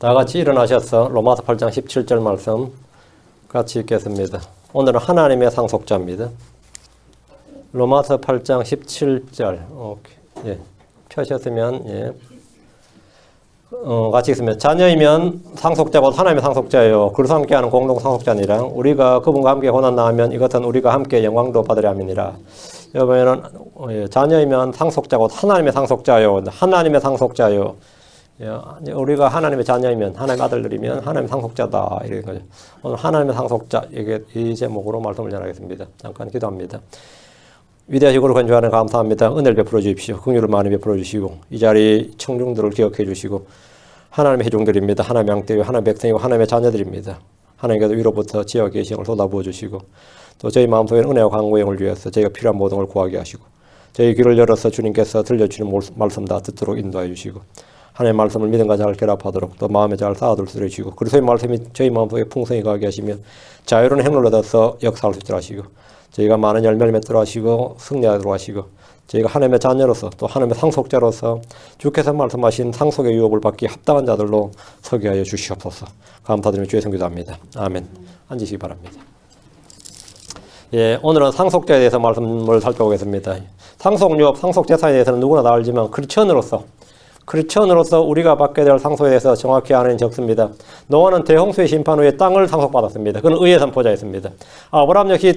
다 같이 일어나셔서 로마서 8장 17절 말씀 같이 읽겠습니다. 오늘은 하나님의 상속자입니다. 로마서 8장 17절. 오케이. 예. 펴셨으면 예. 같이 읽습니다. 자녀이면 상속자고 하나님의 상속자예요. 그리스도와 함께하는 공동 상속자니라. 우리가 그분과 함께 고난 당하면 이것은 우리가 함께 영광도 받으려 함이니라. 여러분은 자녀이면 상속자고 하나님의 상속자예요. 하나님의 상속자예요. 우리가 하나님의 자녀이면 하나님의 아들들이면 하나님의 상속자다 이런 거죠. 오늘 하나님의 상속자 이 제목으로 말씀을 전하겠습니다. 잠깐 기도합니다. 위대하시고 건조하는 감사합니다. 은혜를 베풀어 주십시오. 긍휼을 많이 베풀어 주시고 이 자리 청중들을 기억해 주시고 하나님의 회중들입니다. 하나님의 양떼요 하나님의 백성이고 하나님의 자녀들입니다. 하나님께서 위로부터 지혜와 계시를 쏟아부어 주시고 또 저희 마음속에 은혜와 강구형을 위해서 저희가 필요한 모든 걸 구하게 하시고 저희 귀를 열어서 주님께서 들려주시는 말씀 다 듣도록 인도해 주시고 하나님의 말씀을 믿음과 잘 결합하도록 또 마음에 잘 쌓아둘 수 있으시고 그리스도의 말씀이 저희 마음속에 풍성히 가게 하시면 자유로운 행로를 얻어서 역사할 수 있도록 하시고 저희가 많은 열매를 맺도록 하시고 승리하도록 하시고 저희가 하나님의 자녀로서 또 하나님의 상속자로서 주께서 말씀하신 상속의 유업을 받기 합당한 자들로 서게 하여 주시옵소서. 감사드리며 주의 성기도합니다. 아멘. 앉으시기 바랍니다. 예, 오늘은 상속자에 대해서 말씀을 살펴보겠습니다. 상속유업, 상속재산에 대해서는 누구나 다 알지만 크리스천으로서 우리가 받게 될 상속에 대해서 정확히 아는 적습니다. 노아는 대홍수의 심판 후에 땅을 상속받았습니다. 그는 의의 선포자였습니다. 아브라함 역시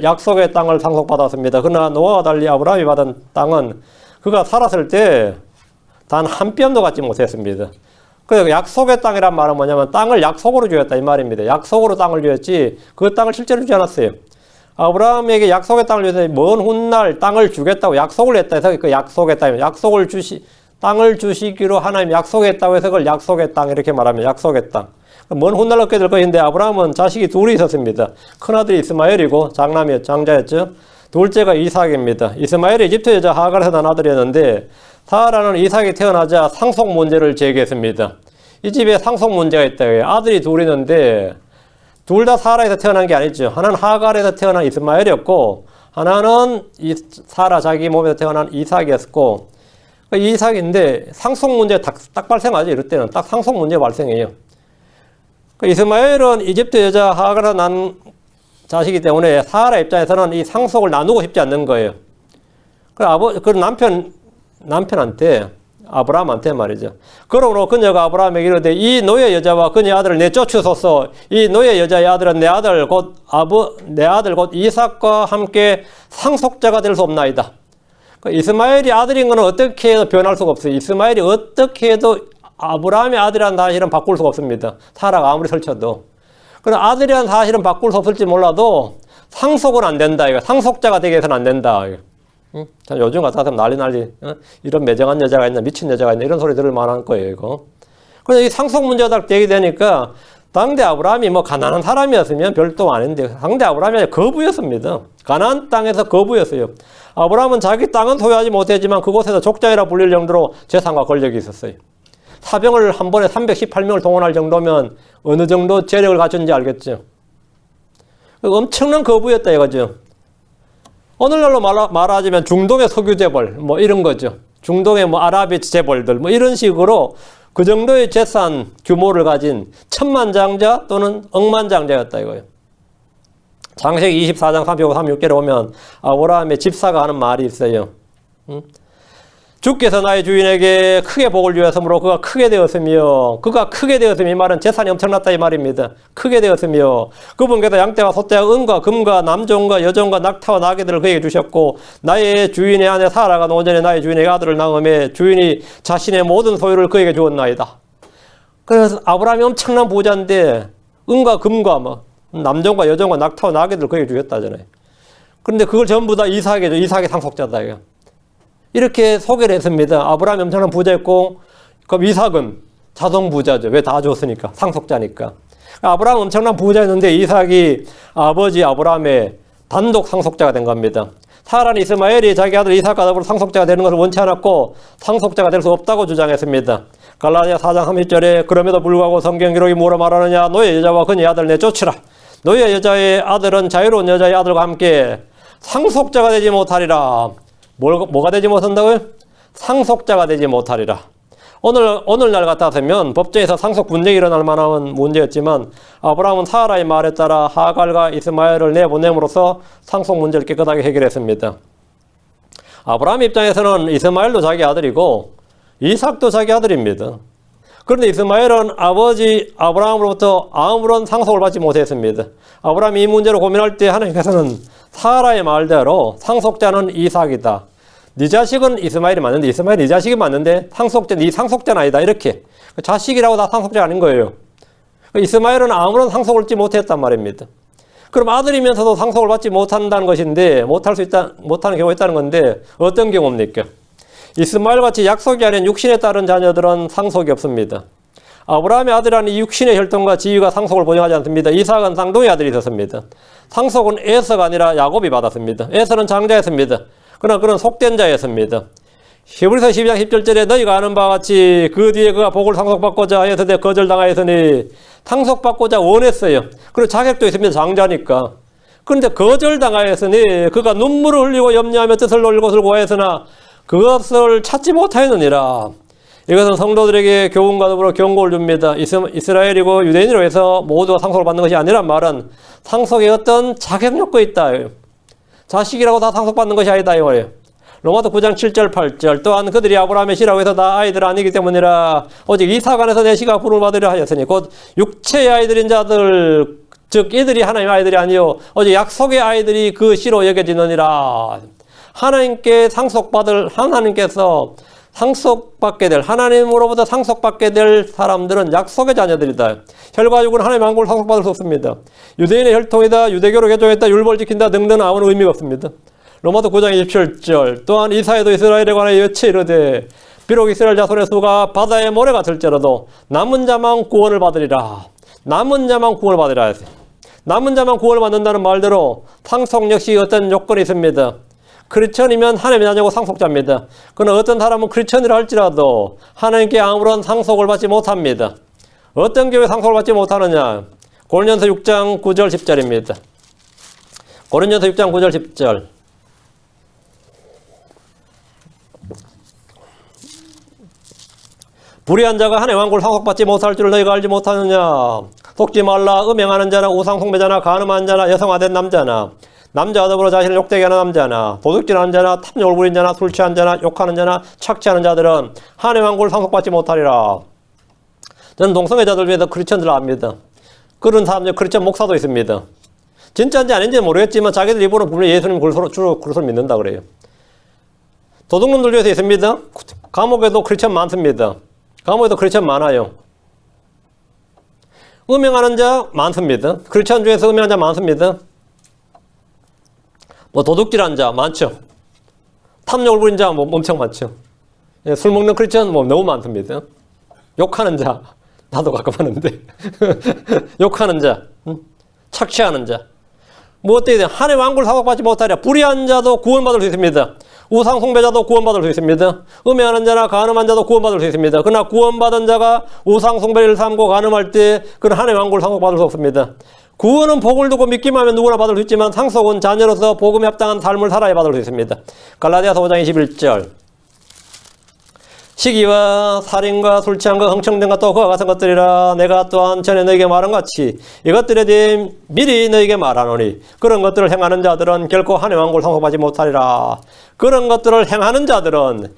약속의 땅을 상속받았습니다. 그러나 노아와 달리 아브라함이 받은 땅은 그가 살았을 때 단 한 뼘도 갖지 못했습니다. 그래서 약속의 땅이란 말은 뭐냐면 땅을 약속으로 주었다 이 말입니다. 약속으로 땅을 주었지 그 땅을 실제로 주지 않았어요. 아브라함에게 약속의 땅을 주어서 먼 훗날 땅을 주겠다고 약속을 했다 해서 그 약속의 땅입니다. 땅을 주시기로 하나님 약속했다고 해서 그걸 약속의 땅 이렇게 말하면 약속의 땅. 먼 훗날 얻게 될 것인데 아브라함은 자식이 둘이 있었습니다. 큰아들이 이스마엘이고 장자였죠. 둘째가 이삭입니다. 이스마엘이 이집트 여자 하갈에서 난 아들이었는데 사라는 이삭이 태어나자 상속 문제를 제기했습니다. 이 집에 상속 문제가 있다고요. 아들이 둘 있는데 둘 다 사라에서 태어난 게 아니죠. 하나는 하갈에서 태어난 이스마엘이었고 하나는 사라 자기 몸에서 태어난 이삭이었고 이삭인데 상속 문제 딱 발생하죠. 이럴 때는 딱 상속 문제 발생해요. 이스마엘은 이집트 여자 하갈에서 난 자식이기 때문에 사라 입장에서는 이 상속을 나누고 싶지 않는 거예요. 그 남편한테 아브라함한테 말이죠. 그러므로 그녀가 아브라함에게 이르되 이 노예 여자와 그녀의 아들을 내쫓으소서. 이 노예 여자의 아들은 내 아들 곧 이삭과 함께 상속자가 될 수 없나이다. 이스마엘이 아들인 것은 어떻게 해도 변할 수가 없어요. 이스마엘이 어떻게 해도 아브라함의 아들이라는 사실은 바꿀 수가 없습니다. 사라가 아무리 설쳐도. 그러나 아들이라는 사실은 바꿀 수 없을지 몰라도 상속은 안 된다. 이거. 상속자가 되게 해서는 안 된다. 이거. 응? 요즘 같아서 난리. 이런 매정한 여자가 있나, 미친 여자가 있나, 이런 소리 들을 만한 거예요, 이거. 그래서 이 상속 문제가 딱 되니까, 당대 아브라함이 가난한 사람이었으면 별도 아닌데, 당대 아브라함이 거부였습니다. 가나안 땅에서 거부였어요. 아브라함은 자기 땅은 소유하지 못했지만 그곳에서 족장이라 불릴 정도로 재산과 권력이 있었어요. 사병을 한 번에 318명을 동원할 정도면 어느 정도 재력을 갖춘지 알겠죠. 엄청난 거부였다 이거죠. 오늘날로 말하자면 중동의 석유 재벌 이런 거죠. 중동의 아랍의 재벌들 이런 식으로 그 정도의 재산 규모를 가진 천만장자 또는 억만장자였다 이거예요. 창세기 24장 35, 36절에 보면 아브라함의 집사가 하는 말이 있어요. 주께서 나의 주인에게 크게 복을 주었으므로 그가 크게 되었으며 이 말은 재산이 엄청났다 이 말입니다. 크게 되었으며 그분께서 양떼와 소떼와 은과 금과 남종과 여종과 낙타와 나귀들을 그에게 주셨고 나의 주인의 아내 사라가 노전에 나의 주인에게 아들을 낳음에 주인이 자신의 모든 소유를 그에게 주었나이다. 그래서 아브라함이 엄청난 부자인데 은과 금과 남종과 여종과 낙타와 나귀들을 그에게 주셨다잖아요. 그런데 그걸 전부 다 이삭이죠. 이삭의 상속자다 이거. 이렇게 소개를 했습니다. 아브라함이 엄청난 부자였고 그럼 이삭은 자동 부자죠. 왜 다 줬으니까. 상속자니까. 아브라함은 엄청난 부자였는데 이삭이 아버지 아브라함의 단독 상속자가 된 겁니다. 사라는 이스마엘이 자기 아들 이삭과 더불어 상속자가 되는 것을 원치 않았고 상속자가 될 수 없다고 주장했습니다. 갈라디아 4장 30절에 그럼에도 불구하고 성경 기록이 뭐라 말하느냐 노예 여자와 그녀의 아들 내쫓으라. 노예 여자의 아들은 자유로운 여자의 아들과 함께 상속자가 되지 못하리라. 뭐가 되지 못한다고요? 상속자가 되지 못하리라. 오늘날 같았으면 법정에서 상속 분쟁이 일어날 만한 문제였지만 아브라함은 사라의 말에 따라 하갈과 이스마엘을 내보냄으로써 상속 문제를 깨끗하게 해결했습니다. 아브라함 입장에서는 이스마엘도 자기 아들이고 이삭도 자기 아들입니다. 그런데 이스마엘은 아버지 아브라함으로부터 아무런 상속을 받지 못했습니다. 아브라함이 이 문제로 고민할 때 하나님께서는 사라의 말대로 상속자는 이삭이다. 네 자식은 이스마엘이 맞는데 이스마엘이 네 자식이 맞는데 네 상속자는 아니다. 이렇게 자식이라고 다 상속자가 아닌 거예요. 이스마엘은 아무런 상속을 받지 못했단 말입니다. 그럼 아들이면서도 상속을 받지 못한다는 것인데 못하는 경우가 있다는 건데 어떤 경우입니까? 이스마엘 같이 약속이 아닌 육신에 따른 자녀들은 상속이 없습니다. 아브라함의 아들이라는 이 육신의 혈통과 지위가 상속을 보장하지 않습니다. 이삭은 쌍둥이 아들이 있었습니다. 상속은 에서가 아니라 야곱이 받았습니다. 에서는 장자였습니다. 그러나 그는 속된 자였습니다. 히브리서 12장 10절에 너희가 아는 바와 같이 그 뒤에 그가 복을 상속받고자 하였으되 거절당하였으니 상속받고자 원했어요. 그리고 자격도 있습니다. 장자니까. 그런데 거절당하였으니 그가 눈물을 흘리고 염려하며 뜻을 놓을 것을 구하였으나 그것을 찾지 못하였느니라. 이것은 성도들에게 교훈과 더불어 경고를 줍니다. 이스라엘이고 유대인으로 해서 모두가 상속을 받는 것이 아니란 말은 상속에 어떤 자격 요건이 있다. 자식이라고 다 상속받는 것이 아니다. 이 말이에요. 로마서 9장 7절 8절 또한 그들이 아브라함의 씨라고 해서 다 아이들 아니기 때문이라 오직 이삭 안에서 내 씨가 부름을 받으려 하였으니 곧 육체의 아이들인 자들 즉 이들이 하나님의 아이들이 아니요 오직 약속의 아이들이 그 씨로 여겨지느니라. 하나님께서 상속받게 될 하나님으로부터 상속받게 될 사람들은 약속의 자녀들이다. 혈과육은 하나님의 왕국을 상속받을 수 없습니다. 유대인의 혈통이다, 유대교로 개종했다, 율법을 지킨다 등등은 아무런 의미가 없습니다. 로마서 9장 27절 또한 이사야도 이스라엘에 관하여 여치 이르되 비록 이스라엘 자손의 수가 바다의 모래 같을지라도 남은 자만 구원을 받으리라. 남은 자만 구원을 받으리라 했어요. 남은 자만 구원을 받는다는 말대로 상속 역시 어떤 요건이 있습니다. 크리스천이면 하나님의 자녀고 상속자입니다. 그러나 어떤 사람은 크리스천이라 할지라도 하나님께 아무런 상속을 받지 못합니다. 어떤 경우에 상속을 받지 못하느냐? 고린도전서 6장 9절 10절입니다. 고린도전서 6장 9절 10절 불의한 자가 하나님의 왕국을 상속받지 못할 줄을 너희가 알지 못하느냐? 속지 말라. 음행하는 자나 우상 숭배자나 간음하는 자나 여성화된 남자나 남자와 더불어 자신을 욕되게 하는 남자나 도둑질하는 자나 탐욕을 부린 자나 술 취한 자나 욕하는 자나 착취하는 자들은 하나님의 왕국을 상속받지 못하리라. 저는 동성애자들 위해서 크리스천들을 압니다. 그런 사람들 크리스천 목사도 있습니다. 진짜인지 아닌지 모르겠지만 자기들 입으로 분명히 예수님 주로 그리스도를 믿는다 그래요. 도둑놈들 중에서 있습니다. 감옥에도 크리스천 많습니다. 감옥에도 크리스천 많아요. 음행하는 자 많습니다. 크리스천 중에서 음행하는 자 많습니다. 도둑질하는 자 많죠. 탐욕을 부린 자 엄청 많죠. 술 먹는 크리스천 너무 많습니다. 욕하는 자 나도 가끔 하는데 욕하는 자, 착취하는 자 어떻게 돼? 하나님의 왕국을 상속받지 못하랴. 불의한 자도 구원받을 수 있습니다. 우상 숭배자도 구원받을 수 있습니다. 음행하는 자나 간음한 자도 구원받을 수 있습니다. 그러나 구원받은 자가 우상 숭배를 삼고 간음할 때 그는 하나님의 왕국을 상속받을 수 없습니다. 구원은 복을 두고 믿기만 하면 누구나 받을 수 있지만 상속은 자녀로서 복음에 합당한 삶을 살아야 받을 수 있습니다. 갈라디아서 5장 21절 시기와 살인과 술 취함과 흥청됨과 또 그와 같은 것들이라 내가 또한 전에 너에게 말한 같이 이것들에 대해 미리 너에게 말하노니 그런 것들을 행하는 자들은 결코 하나님의 왕국을 상속받지 못하리라. 그런 것들을 행하는 자들은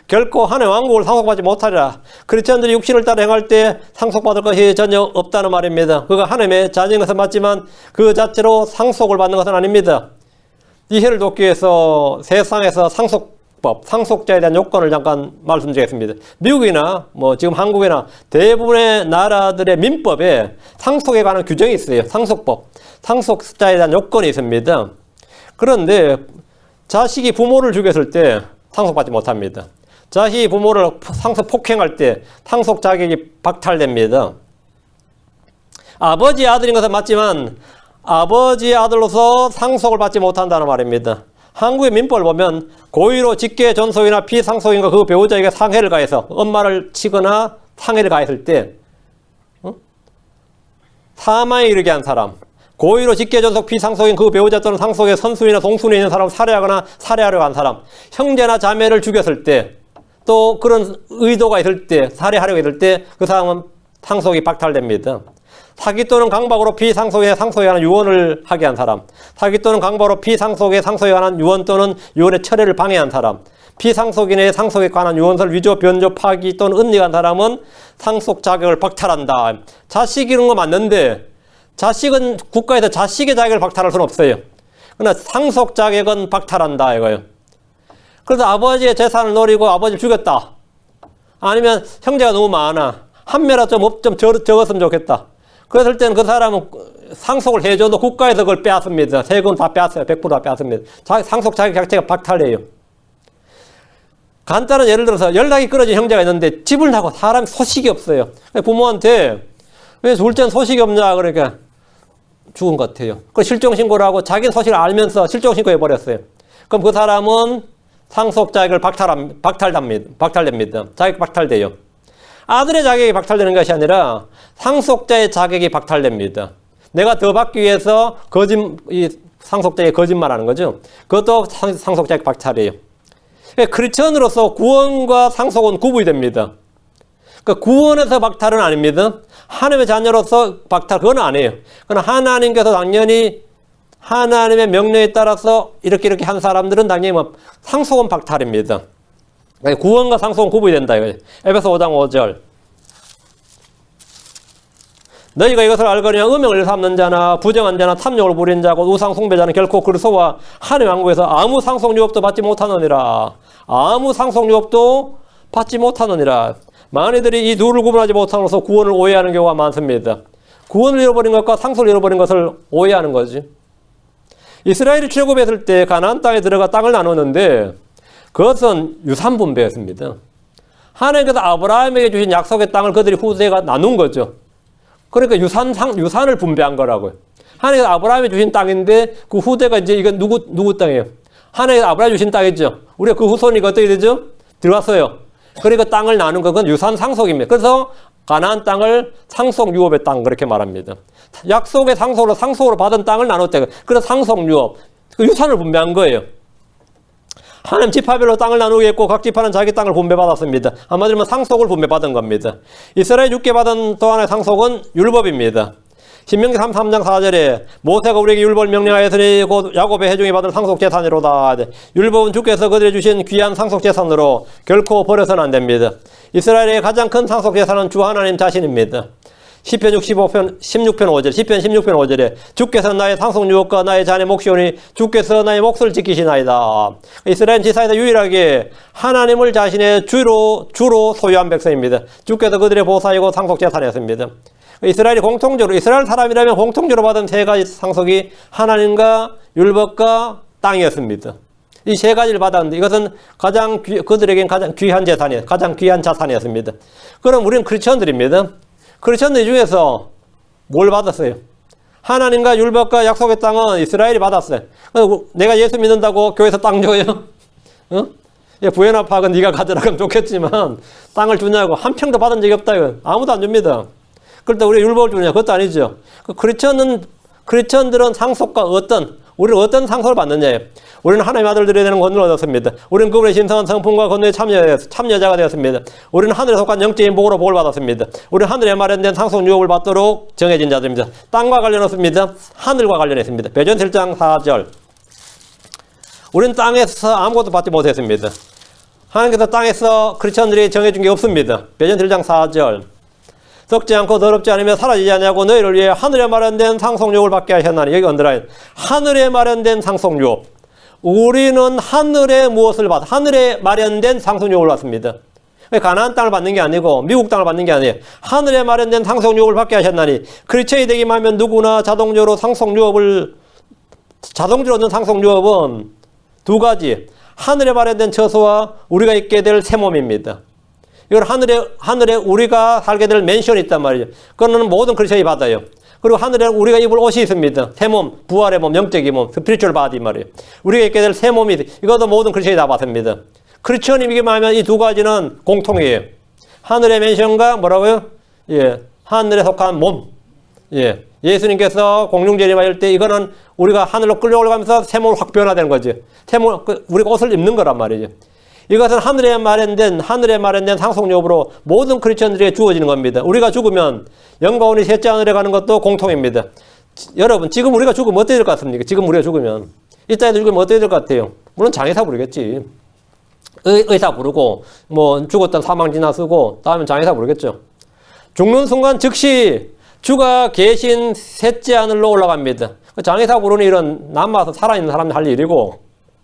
결코 하나님의 왕국을 상속받지 못하리라. 크리스천들이 육신을 따라 행할 때 상속받을 것이 전혀 없다는 말입니다. 그가 하나님의 자녀인 것은 맞지만 그 자체로 상속을 받는 것은 아닙니다. 이해를 돕기 위해서 세상에서 상속자에 대한 요건을 잠깐 말씀드리겠습니다. 미국이나 지금 한국이나 대부분의 나라들의 민법에 상속에 관한 규정이 있어요. 상속자에 대한 요건이 있습니다. 그런데 자식이 부모를 죽였을 때 상속받지 못합니다. 자식이 부모를 폭행할 때 상속 자격이 박탈됩니다. 아버지의 아들인 것은 맞지만 아버지의 아들로서 상속을 받지 못한다는 말입니다. 한국의 민법을 보면 고의로 직계 전속이나 피상속인과 그 배우자에게 상해를 가해서 엄마를 치거나 상해를 가했을 때 사망에 이르게 한 사람, 고의로 직계 전속 피상속인 그 배우자 또는 상속의 선순위나 동순위에 있는 사람을 살해하거나 살해하려고 한 사람, 형제나 자매를 죽였을 때 또 그런 의도가 있을 때, 살해하려고 했을 때 그 사람은 상속이 박탈됩니다. 사기 또는 강박으로 비상속에 상속에 관한 유언을 하게 한 사람, 사기 또는 강박으로 비상속에 상속에 관한 유언 또는 유언의 철회를 방해한 사람, 피상속인의 상속에 관한 유언서를 위조, 변조, 파기 또는 은닉한 사람은 상속 자격을 박탈한다. 자식 이런 거 맞는데 자식은 국가에서 자식의 자격을 박탈할 수는 없어요. 그러나 상속 자격은 박탈한다 이거예요. 그래서 아버지의 재산을 노리고 아버지를 죽였다. 아니면 형제가 너무 많아. 한 매라도 좀 적었으면 좋겠다. 그랬을 때는 그 사람은 상속을 해줘도 국가에서 그걸 빼앗습니다. 세금 다 빼앗어요. 100% 다 빼앗습니다. 상속 자격 자체가 박탈해요. 간단한 예를 들어서 연락이 끊어진 형제가 있는데 집을 나고 사람이 소식이 없어요. 부모한테 왜 죽을 땐 소식이 없냐 그러니까 죽은 것 같아요. 그 실종신고를 하고 자기 소식을 알면서 실종신고 해버렸어요. 그럼 그 사람은 상속 자격을 박탈됩니다. 자격 박탈돼요. 아들의 자격이 박탈되는 것이 아니라 상속자의 자격이 박탈됩니다. 내가 더 받기 위해서 이 상속자에게 거짓말하는 거죠. 그것도 상속 자격 박탈이에요. 크리스천으로서 구원과 상속은 구분이 됩니다. 그러니까 구원에서 박탈은 아닙니다. 하나님의 자녀로서 박탈, 그건 아니에요. 그러나 하나님께서 당연히 하나님의 명령에 따라서 이렇게 한 사람들은 당연히 상속은 박탈입니다. 구원과 상속은 구분이 된다. 에베소 5장 5절. 너희가 이것을 알거니와 음행을 삼는 자나 부정한 자나 탐욕을 부린 자고 우상 숭배자는 결코 그리스도와 하나님의 왕국에서 아무 상속 유업도 받지 못하느니라. 아무 상속 유업도 받지 못하느니라. 많이들이 이 둘을 구분하지 못함으로써 구원을 오해하는 경우가 많습니다. 구원을 잃어버린 것과 상속을 잃어버린 것을 오해하는 거지. 이스라엘이 출애굽했을 때 가나안 땅에 들어가 땅을 나누었는데 그것은 유산 분배였습니다. 하나님께서 아브라함에게 주신 약속의 땅을 그들이 후세가 나눈 거죠. 그러니까 유산을 분배한 거라고요. 하나님께서 아브라함이 주신 땅인데 그 후대가 이제 이건 누구 땅이에요? 하나님께서 아브라함이 주신 땅이죠. 우리가 그 후손이 어떻게 되죠? 들어왔어요. 그러니까 땅을 나눈 건 유산 상속입니다. 그래서 가나안 땅을 상속 유업의 땅 그렇게 말합니다. 약속의 상속으로 받은 땅을 나눴대. 그래서 상속 유업, 그 유산을 분배한 거예요. 하나님 지파별로 땅을 나누겠고 각 지파는 자기 땅을 분배받았습니다. 한마디로 상속을 분배받은 겁니다. 이스라엘 육계 받은 또 하나의 상속은 율법입니다. 신명기 33장 4절에 모세가 우리에게 율법을 명령하였으니 곧 야곱의 회중이 받은 상속재산이로다. 율법은 주께서 그들이 주신 귀한 상속재산으로 결코 버려서는 안 됩니다. 이스라엘의 가장 큰 상속재산은 주 하나님 자신입니다. 시편 16편 5절, 시편 16편 5절에 주께서 나의 상속유업과 나의 자네 몫이오니 주께서 나의 몫을 지키시나이다. 이스라엘 지사에서 유일하게 하나님을 자신의 주로 소유한 백성입니다. 주께서 그들의 보살이고 상속재산이었습니다. 이스라엘 사람이라면 공통적으로 받은 세 가지 상속이 하나님과 율법과 땅이었습니다. 이 세 가지를 받았는데 이것은 그들에겐 가장 귀한 재산이에요. 가장 귀한 자산이었습니다. 그럼 우리는 크리스천들입니다. 크리스천들 중에서 뭘 받았어요? 하나님과 율법과 약속의 땅은 이스라엘이 받았어요. 내가 예수 믿는다고 교회에서 땅 줘요? 어? 부연합 파악은 네가 가져라 그러면 좋겠지만 땅을 주냐고 한 평도 받은 적이 없다. 이건. 아무도 안 줍니다. 그럴 때 우리가 율법을 주냐? 그것도 아니죠. 크리스천들은 상속과 우리는 어떤 상속을 받느냐예요. 우리는 하나님의 아들들이 되는 권능을 얻었습니다. 우리는 그분의 신성한 성품과 권능에 참여자가 되었습니다. 우리는 하늘에 속한 영적인 복으로 복을 받았습니다. 우리는 하늘에 마련된 상속 유업을 받도록 정해진 자들입니다. 땅과 관련 없습니다. 하늘과 관련했습니다. 베드로전서 1장 4절. 우리는 땅에서 아무것도 받지 못했습니다. 하나님께서 땅에서 크리스천들이 정해준 게 없습니다. 베드로전서 1장 4절. 썩지 않고 더럽지 않으며 사라지지 않냐고 너희를 위해 하늘에 마련된 상속유업을 받게 하셨나니. 여기 언더라인. 하늘에 마련된 상속유업. 우리는 하늘에 마련된 상속유업을 받습니다. 가나안 땅을 받는 게 아니고 미국 땅을 받는 게 아니에요. 하늘에 마련된 상속유업을 받게 하셨나니. 크리스천이 되기만 하면 누구나 자동적으로 얻는 상속유업은 두 가지. 하늘에 마련된 처소와 우리가 있게 될 새 몸입니다. 이건 하늘에 우리가 살게 될 맨션이 있단 말이죠. 그거는 모든 크리스천이 받아요. 그리고 하늘에 우리가 입을 옷이 있습니다. 새 몸, 부활의 몸, 영적인 몸, 스피리추얼 바디 말이에요. 우리가 입게 될 새 몸이 이것도 모든 크리스천이 다 받습니다. 크리스천이기만 하면 이 두 가지는 공통이에요. 하늘의 맨션과 뭐라고요? 하늘에 속한 몸. 예수님께서 공중재림하실 때 이거는 우리가 하늘로 끌려 올라가면서 새 몸을 확 변화되는 거죠. 우리가 옷을 입는 거란 말이죠. 이것은 하늘에 마련된 상속유업으로 모든 크리스천들에게 주어지는 겁니다. 우리가 죽으면 영과 혼이 셋째 하늘에 가는 것도 공통입니다. 여러분, 지금 우리가 죽으면 어떻게 될 것 같습니까? 지금 우리가 죽으면. 이 땅에서 죽으면 어떻게 될 것 같아요? 물론 장의사 부르겠지. 의사 부르고, 뭐, 죽었던 사망 진화 쓰고, 다음엔 장의사 부르겠죠. 죽는 순간 즉시 주가 계신 셋째 하늘로 올라갑니다. 장의사 부르는 일은 남아서 살아있는 사람이 할 일이고,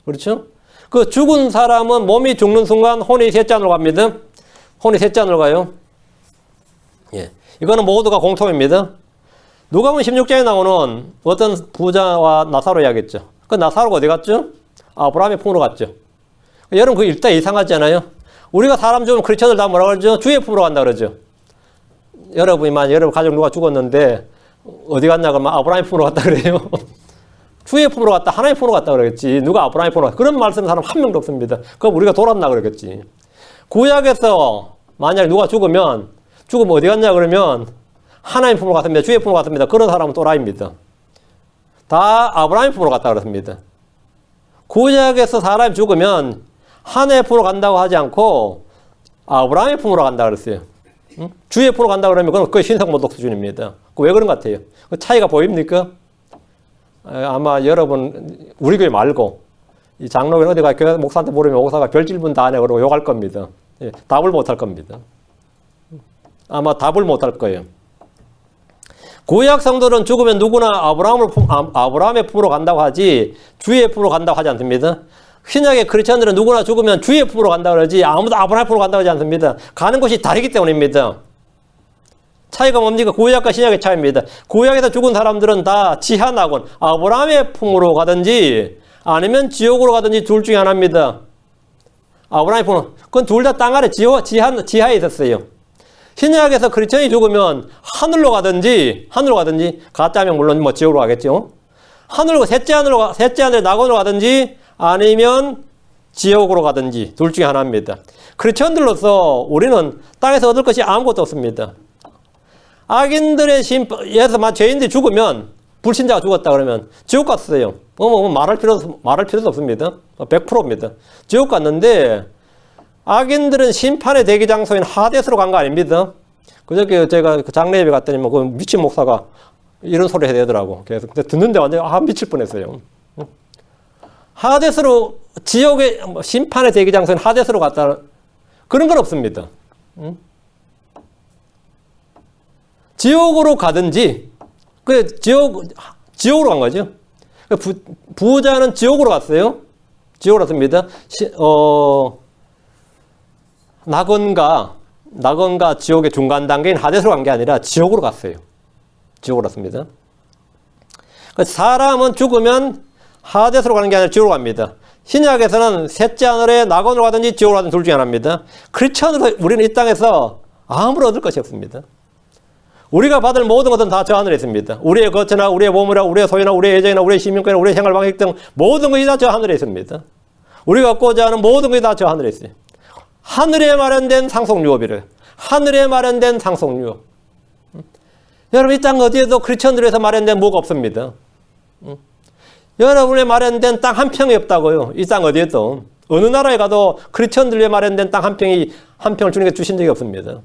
그렇죠? 그 죽은 사람은 몸이 죽는 순간 혼이 셋째 하늘로 갑니다. 혼이 셋째 하늘로 가요. 예. 이거는 모두가 공통입니다. 누가복음 16장에 나오는 어떤 부자와 나사로 이야기했죠. 그 나사로가 어디 갔죠? 아브라함의 품으로 갔죠. 여러분, 그 일단 이상하지 않아요? 우리가 사람 죽으면 크리스천들 다 뭐라고 그러죠? 주의 품으로 간다 그러죠. 여러분 가족 누가 죽었는데 어디 갔냐 그러면 아브라함의 품으로 갔다 그래요. 주의 품으로 갔다, 하나님의 품으로 갔다 그러겠지. 누가 아브라함의 품으로 갔다. 그런 말씀은 사람 한 명도 없습니다. 그럼 우리가 돌았나 그러겠지. 구약에서 만약 누가 죽으면 어디 갔냐 그러면 하나님 품으로 갔습니다. 주의 품으로 갔습니다. 그런 사람은 또라이입니다. 다 아브라함의 품으로 갔다 그랬습니다. 구약에서 사람이 죽으면 하나님의 품으로 간다고 하지 않고 아브라함의 품으로 간다 그랬어요. 응? 주의 품으로 간다 그러면 그건 거의 신성모독 수준입니다. 왜 그런 것 같아요? 그 차이가 보입니까? 아마 여러분 우리 교회 말고 이 장로교회 어디가 교회 목사한테 물으면 목사가 별질문 다 하네 그러고 욕할 겁니다. 예, 답을 못할 겁니다. 아마 답을 못할 거예요. 구약 성도는 죽으면 누구나 아브라함의 품으로 간다고 하지 주의 품으로 간다고 하지 않습니다. 신약의 크리스천들은 누구나 죽으면 주의 품으로 간다고 그러지 아무도 아브라함의 품으로 간다고 하지 않습니다. 가는 곳이 다르기 때문입니다. 차이가 뭡니까? 구약과 신약의 차이입니다. 구약에서 죽은 사람들은 다 지하낙원, 아브라함의 품으로 가든지 아니면 지옥으로 가든지 둘 중에 하나입니다. 아브라함의 품으로. 그건 둘 다 땅 아래 지하에 있었어요. 신약에서 크리스천이 죽으면 하늘로 가든지 가짜면 물론 뭐 지옥으로 가겠죠. 셋째 하늘에 낙원으로 가든지 아니면 지옥으로 가든지 둘 중에 하나입니다. 크리스천들로서 우리는 땅에서 얻을 것이 아무것도 없습니다. 악인들의 예서 죄인들이 죽으면 불신자가 죽었다 그러면 지옥 갔어요. 말할 필요도 없습니다. 100%입니다. 지옥 갔는데 악인들은 심판의 대기 장소인 하데스로 간 거 아닙니다. 그저께 제가 장례 예배 갔더니 그 미친 목사가 이런 소리 해야 되더라고. 그래서 듣는데 완전 미칠 뻔했어요. 하데스로 지옥의 심판의 대기 장소인 하데스로 갔다 그런 건 없습니다. 지옥으로 가든지 지옥으로 간 거죠. 부자는 지옥으로 갔어요. 지옥으로 갔습니다. 낙원과 지옥의 중간 단계인 하데스로 간 게 아니라 지옥으로 갔어요. 지옥으로 갔습니다. 사람은 죽으면 하데스로 가는 게 아니라 지옥으로 갑니다. 신약에서는 셋째 하늘에 낙원으로 가든지 지옥으로 가든지 둘 중에 하나입니다. 크리스천으로 우리는 이 땅에서 아무런 얻을 것이 없습니다. 우리가 받을 모든 것은 다 저 하늘에 있습니다. 우리의 거처나 우리의 보물이나 우리의 소유나 우리의 애정이나 우리의 시민권이나 우리의 생활 방식 등 모든 것이 다 저 하늘에 있습니다. 우리가 갖고자 하는 모든 것이 다 저 하늘에 있어요. 하늘에 마련된 상속유업이래요. 하늘에 마련된 상속유업. 여러분 이 땅 어디에도 크리스천들에서 마련된 뭐가 없습니다. 여러분의 마련된 땅 한 평이 없다고요. 이 땅 어디에도. 어느 나라에 가도 크리스천들에 마련된 땅 한 평을 주님께 주신 적이 없습니다.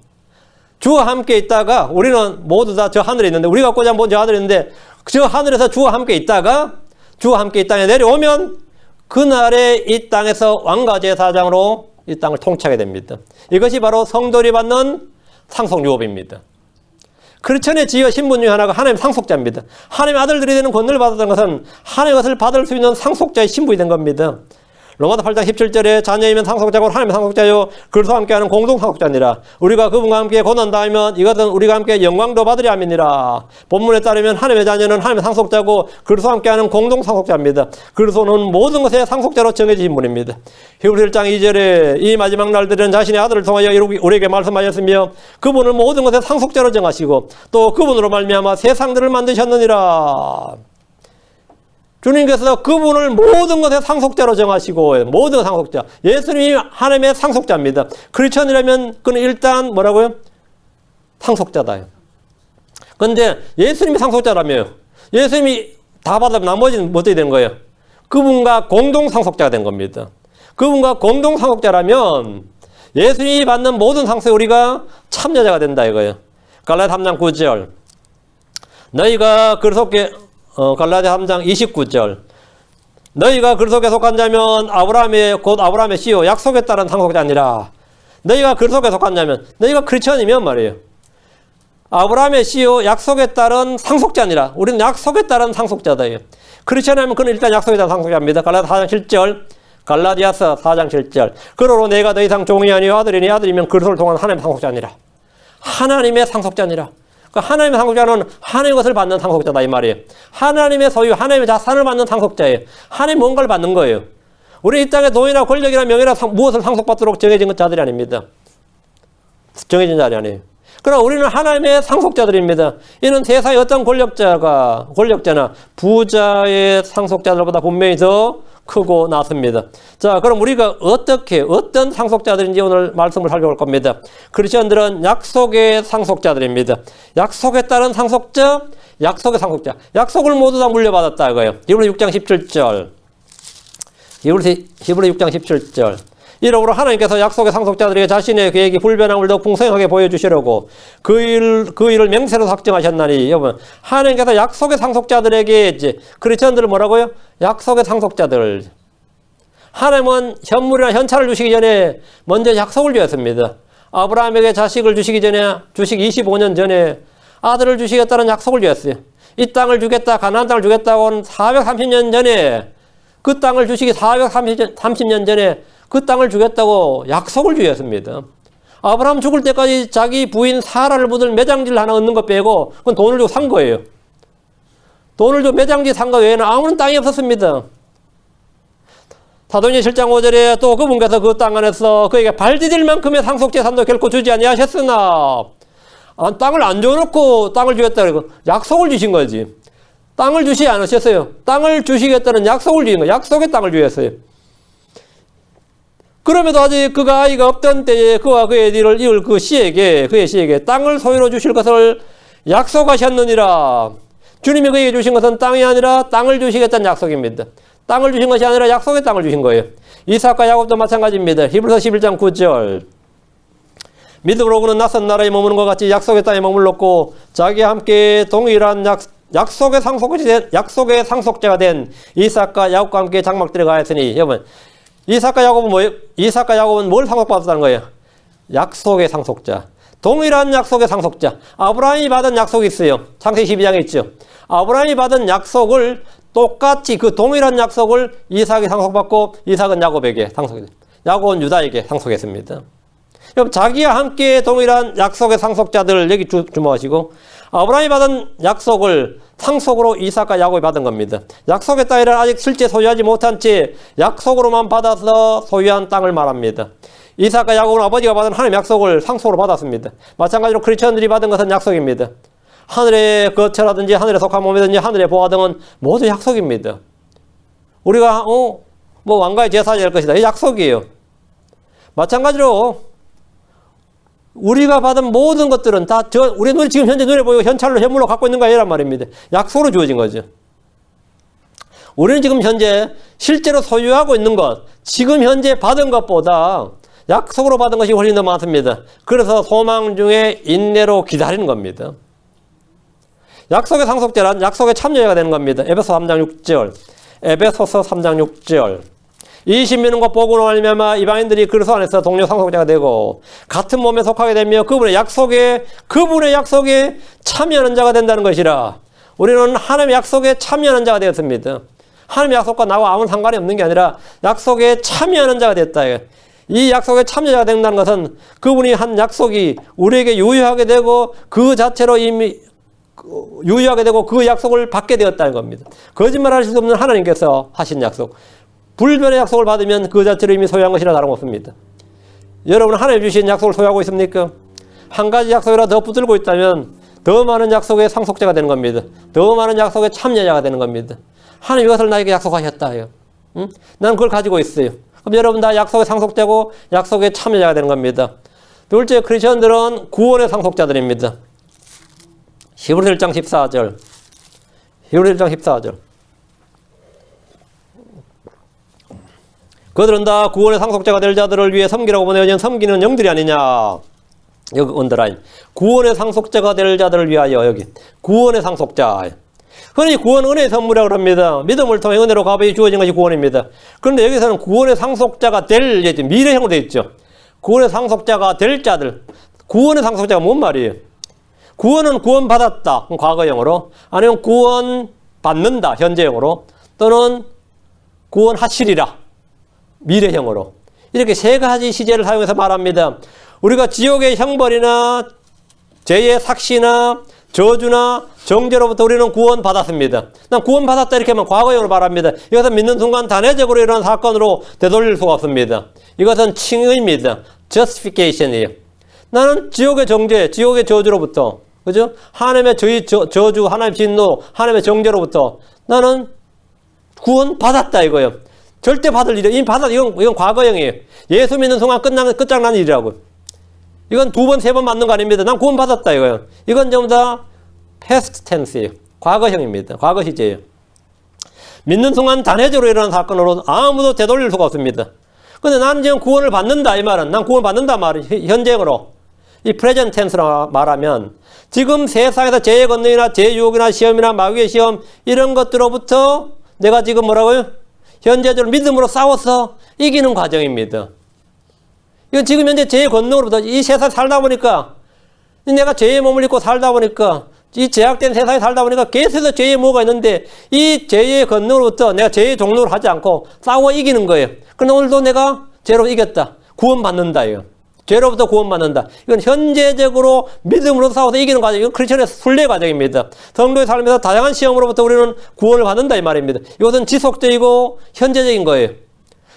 주와 함께 있다가 우리는 모두 다 저 하늘에 있는데 우리가 갖고자 하는 저 하늘에 있는데 저 하늘에서 주와 함께 있다가 주와 함께 이 땅에 내려오면 그날에 이 땅에서 왕가제사장으로 이 땅을 통치하게 됩니다. 이것이 바로 성도들이 받는 상속유업입니다. 크리스천의 지위와 신분 중에 하나가 하나님의 상속자입니다. 하나님의 아들들이 되는 권능을 받았던 것은 하나님의 것을 받을 수 있는 상속자의 신분이 된 겁니다. 로마서 8장 17절에 자녀이면 상속자고 하나님의 상속자요 그리스도와 함께하는 공동 상속자니라. 우리가 그분과 함께 고난당하면 이것은 우리가 함께 영광도 받으려 함이니라. 본문에 따르면 하나님의 자녀는 하나님의 상속자고 그리스도와 함께하는 공동 상속자입니다. 그리스도는 모든 것의 상속자로 정해진 분입니다. 히브리 1장 2절에 이 마지막 날들은 자신의 아들을 통하여 우리에게 말씀하셨으며 그분을 모든 것의 상속자로 정하시고 또 그분으로 말미암아 세상들을 만드셨느니라. 주님께서 그분을 모든 것의 상속자로 정하시고 모든 상속자. 예수님이 하나님의 상속자입니다. 크리스천이라면 그는 일단 뭐라고요? 상속자다. 그런데 예수님이 상속자라며요. 예수님이 다 받으면 나머지는 어떻게 되는 거예요? 그분과 공동 상속자가 된 겁니다. 그분과 공동 상속자라면 예수님이 받는 모든 상속에 우리가 참여자가 된다 이거예요. 갈라디아 3장 9절. 너희가 그리스도께 갈라디아 3장 29절. 너희가 그리스도께 속한 자면 곧 아브라함의 씨요 약속에 따른 상속자 아니라. 너희가 그리스도께 속한 자면 너희가 크리스천이면 말이에요. 아브라함의 씨요 약속에 따른 상속자 아니라. 우리는 약속에 따른 상속자다예요. 크리스천이면 그는 일단 약속에 따른 상속자입니다. 갈라디아 4장 7절. 갈라디아서 4장 7절. 그러므로 내가 더 이상 종이 아니요 아들이니 아들이면 그리스도를 통한 하나님의 상속자 아니라. 하나님의 상속자 아니라. 그러니까 하나님의 상속자는 하나님의 것을 받는 상속자다 이 말이에요. 하나님의 소유, 하나님의 자산을 받는 상속자예요. 하나님 뭔가를 받는 거예요. 우리 이 땅에 돈이나 권력이나 명예나 무엇을 상속받도록 정해진 자들이 아닙니다. 정해진 자들이 아니에요. 그러나 우리는 하나님의 상속자들입니다. 이는 세상의 어떤 권력자나 부자의 상속자들보다 분명히 더 크고 낮습니다. 자, 그럼 우리가 어떤 상속자들인지 오늘 말씀을 살펴볼 겁니다. 크리스천들은 약속의 상속자들입니다. 약속에 따른 상속자, 약속의 상속자. 약속을 모두 다 물려받았다 이거예요. 히브리 6장 17절. 히브리 6장 17절. 이러므로 하나님께서 약속의 상속자들에게 자신의 계획이 불변함을 더 풍성하게 보여주시려고 그 일을 명세로 확정하셨나니. 여러분, 하나님께서 약속의 상속자들에게 크리스천들을 뭐라고요? 약속의 상속자들. 하나님은 현물이나 현찰을 주시기 전에 먼저 약속을 주었습니다. 아브라함에게 자식을 주시기 전에, 주식 25년 전에 아들을 주시겠다는 약속을 주었어요. 이 땅을 주겠다, 가나안 땅을 주겠다고는 430년 전에, 그 땅을 주시기 430년 전에 그 땅을 주겠다고 약속을 주었습니다. 아브라함 죽을 때까지 자기 부인 사라를 묻을 매장지를 하나 얻는 것 빼고 그건 돈을 주고 산 거예요. 돈을 주고 매장지 산 거 외에는 아무런 땅이 없었습니다. 사도행전 7장 5절에 또 그분께서 그 땅 안에서 그에게 발디딜 만큼의 상속재산도 결코 주지 아니하셨으나, 땅을 안 줘놓고 땅을 주겠다 그러고 약속을 주신 거지. 땅을 주시지 않으셨어요. 땅을 주시겠다는 약속을 주신 거예요. 약속의 땅을 주셨어요. 그럼에도 아직 그가 아이가 없던 때에 그와 그의 뒤를 이을 그의 씨에게 땅을 소유로 주실 것을 약속하셨느니라. 주님이 그에게 주신 것은 땅이 아니라 땅을 주시겠다는 약속입니다. 땅을 주신 것이 아니라 약속의 땅을 주신 거예요. 이삭과 야곱도 마찬가지입니다. 히브리서 11장 9절. 믿음으로 그는 낯선 나라에 머무는 것 같이 약속의 땅에 머물렀고 자기와 함께 동일한 약속의 상속자가 된 이삭과 야곱과 함께 장막들에 가했으니. 여러분, 이삭과 야곱은 뭘 상속받았다는 거예요? 약속의 상속자. 동일한 약속의 상속자. 아브라함이 받은 약속이 있어요. 창세기 12장에 있죠. 아브라함이 받은 약속을 똑같이 그 동일한 약속을 이삭이 상속받고 이삭은 야곱에게 상속했습니다. 야곱은 유다에게 상속했습니다. 여러분, 자기와 함께 동일한 약속의 상속자들 여기 주목하시고, 아브라함이 받은 약속을 상속으로 이삭과 야곱이 받은 겁니다. 약속의 땅이란 아직 실제 소유하지 못한 채 약속으로만 받아서 소유한 땅을 말합니다. 이삭과 야곱은 아버지가 받은 하나님의 약속을 상속으로 받았습니다. 마찬가지로 크리스천들이 받은 것은 약속입니다. 하늘의 거처라든지 하늘에 속한 몸이든지 하늘의 보화 등은 모두 약속입니다. 우리가 왕가의 제사가 될 것이다. 이 약속이에요. 마찬가지로 우리가 받은 모든 것들은 다 우리 눈이 지금 현재 눈에 보이고 현물로 갖고 있는 거 아니란 말입니다. 약속으로 주어진 거죠. 우리는 지금 현재 실제로 소유하고 있는 것, 지금 현재 받은 것보다 약속으로 받은 것이 훨씬 더 많습니다. 그래서 소망 중에 인내로 기다리는 겁니다. 약속의 상속자란 약속의 참여자가 되는 겁니다. 에베소서 3장 6절. 이 신비는 것 복으로 말미암아 이방인들이 그리스도 안에서 동료 상속자가 되고 같은 몸에 속하게 되며 그분의 약속에 참여하는 자가 된다는 것이라. 우리는 하나님의 약속에 참여하는 자가 되었습니다. 하나님의 약속과 나와 아무 상관이 없는 게 아니라 약속에 참여하는 자가 됐다. 이 약속에 참여자가 된다는 것은 그분이 한 약속이 우리에게 유효하게 되고 그 자체로 이미 유효하게 되고 그 약속을 받게 되었다는 겁니다. 거짓말하실 수 없는 하나님께서 하신 약속. 불변의 약속을 받으면 그 자체로 이미 소유한 것이라 다름없습니다. 여러분, 하나님 주신 약속을 소유하고 있습니까? 한 가지 약속이라 더 붙들고 있다면 더 많은 약속의 상속자가 되는 겁니다. 더 많은 약속의 참여자가 되는 겁니다. 하나님 이것을 나에게 약속하셨다요. 응? 난 그걸 가지고 있어요. 그럼 여러분 다 약속의 상속자고 약속의 참여자가 되는 겁니다. 둘째, 크리스천들은 구원의 상속자들입니다. 히브리서 1장 14절. 그들은 다 구원의 상속자가 될 자들을 위해 섬기라고 보내어진 섬기는 영들이 아니냐. 여기 언더라인. 구원의 상속자가 될 자들을 위하여. 여기 구원의 상속자. 흔히 구원 은혜의 선물이라고 합니다. 믿음을 통해 은혜로 값이 주어진 것이 구원입니다. 그런데 여기서는 구원의 상속자가 될 미래형으로 되어 있죠. 구원의 상속자가 될 자들. 구원의 상속자가 뭔 말이에요? 구원은 구원받았다. 과거형으로. 아니면 구원받는다. 현재형으로. 또는 구원하시리라. 미래형으로. 이렇게 세 가지 시제를 사용해서 말합니다. 우리가 지옥의 형벌이나 죄의 삭시나 저주나 정죄로부터 우리는 구원받았습니다. 난 구원받았다 이렇게 하면 과거형으로 말합니다. 이것은 믿는 순간 단회적으로 일어난 사건으로 되돌릴 수가 없습니다. 이것은 칭의입니다. justification이에요. 나는 지옥의 정죄, 지옥의 저주로부터, 그죠? 하나님의 저주, 하나님의 진노, 하나님의 정죄로부터 나는 구원받았다 이거예요. 절대 받을 일이, 이건 과거형이에요. 예수 믿는 순간 끝장난 일이라고. 이건 2번, 3번 맞는 거 아닙니다. 난 구원받았다 이거예요. 이건 전부 다 past tense예요. 과거형입니다. 과거 시제예요. 믿는 순간 단회적으로 일어나는 사건으로 아무도 되돌릴 수가 없습니다. 근데 나는 지금 구원을 받는다 이 말은, 난 구원받는다 말이 현재형으로 이 present tense로 말하면 지금 세상에서 죄의 권능이나 죄의 유혹이나 시험이나 마귀의 시험 이런 것들로부터 내가 지금 뭐라고요? 현재적으로 믿음으로 싸워서 이기는 과정입니다. 이건 지금 현재 죄의 권능으로부터 이 세상에 살다 보니까 내가 죄의 몸을 입고 살다 보니까 이 제약된 세상에 살다 보니까 계속해서 죄의 뭐가 있는데 이 죄의 권능으로부터 내가 죄의 종로를 하지 않고 싸워 이기는 거예요. 그런데 오늘도 내가 죄로 이겼다. 구원받는다. 이거. 죄로부터 구원받는다. 이건 현재적으로 믿음으로 싸워서 이기는 과정. 이건 크리스천의 순례 과정입니다. 성도의 삶에서 다양한 시험으로부터 우리는 구원을 받는다 이 말입니다. 이것은 지속적이고 현재적인 거예요.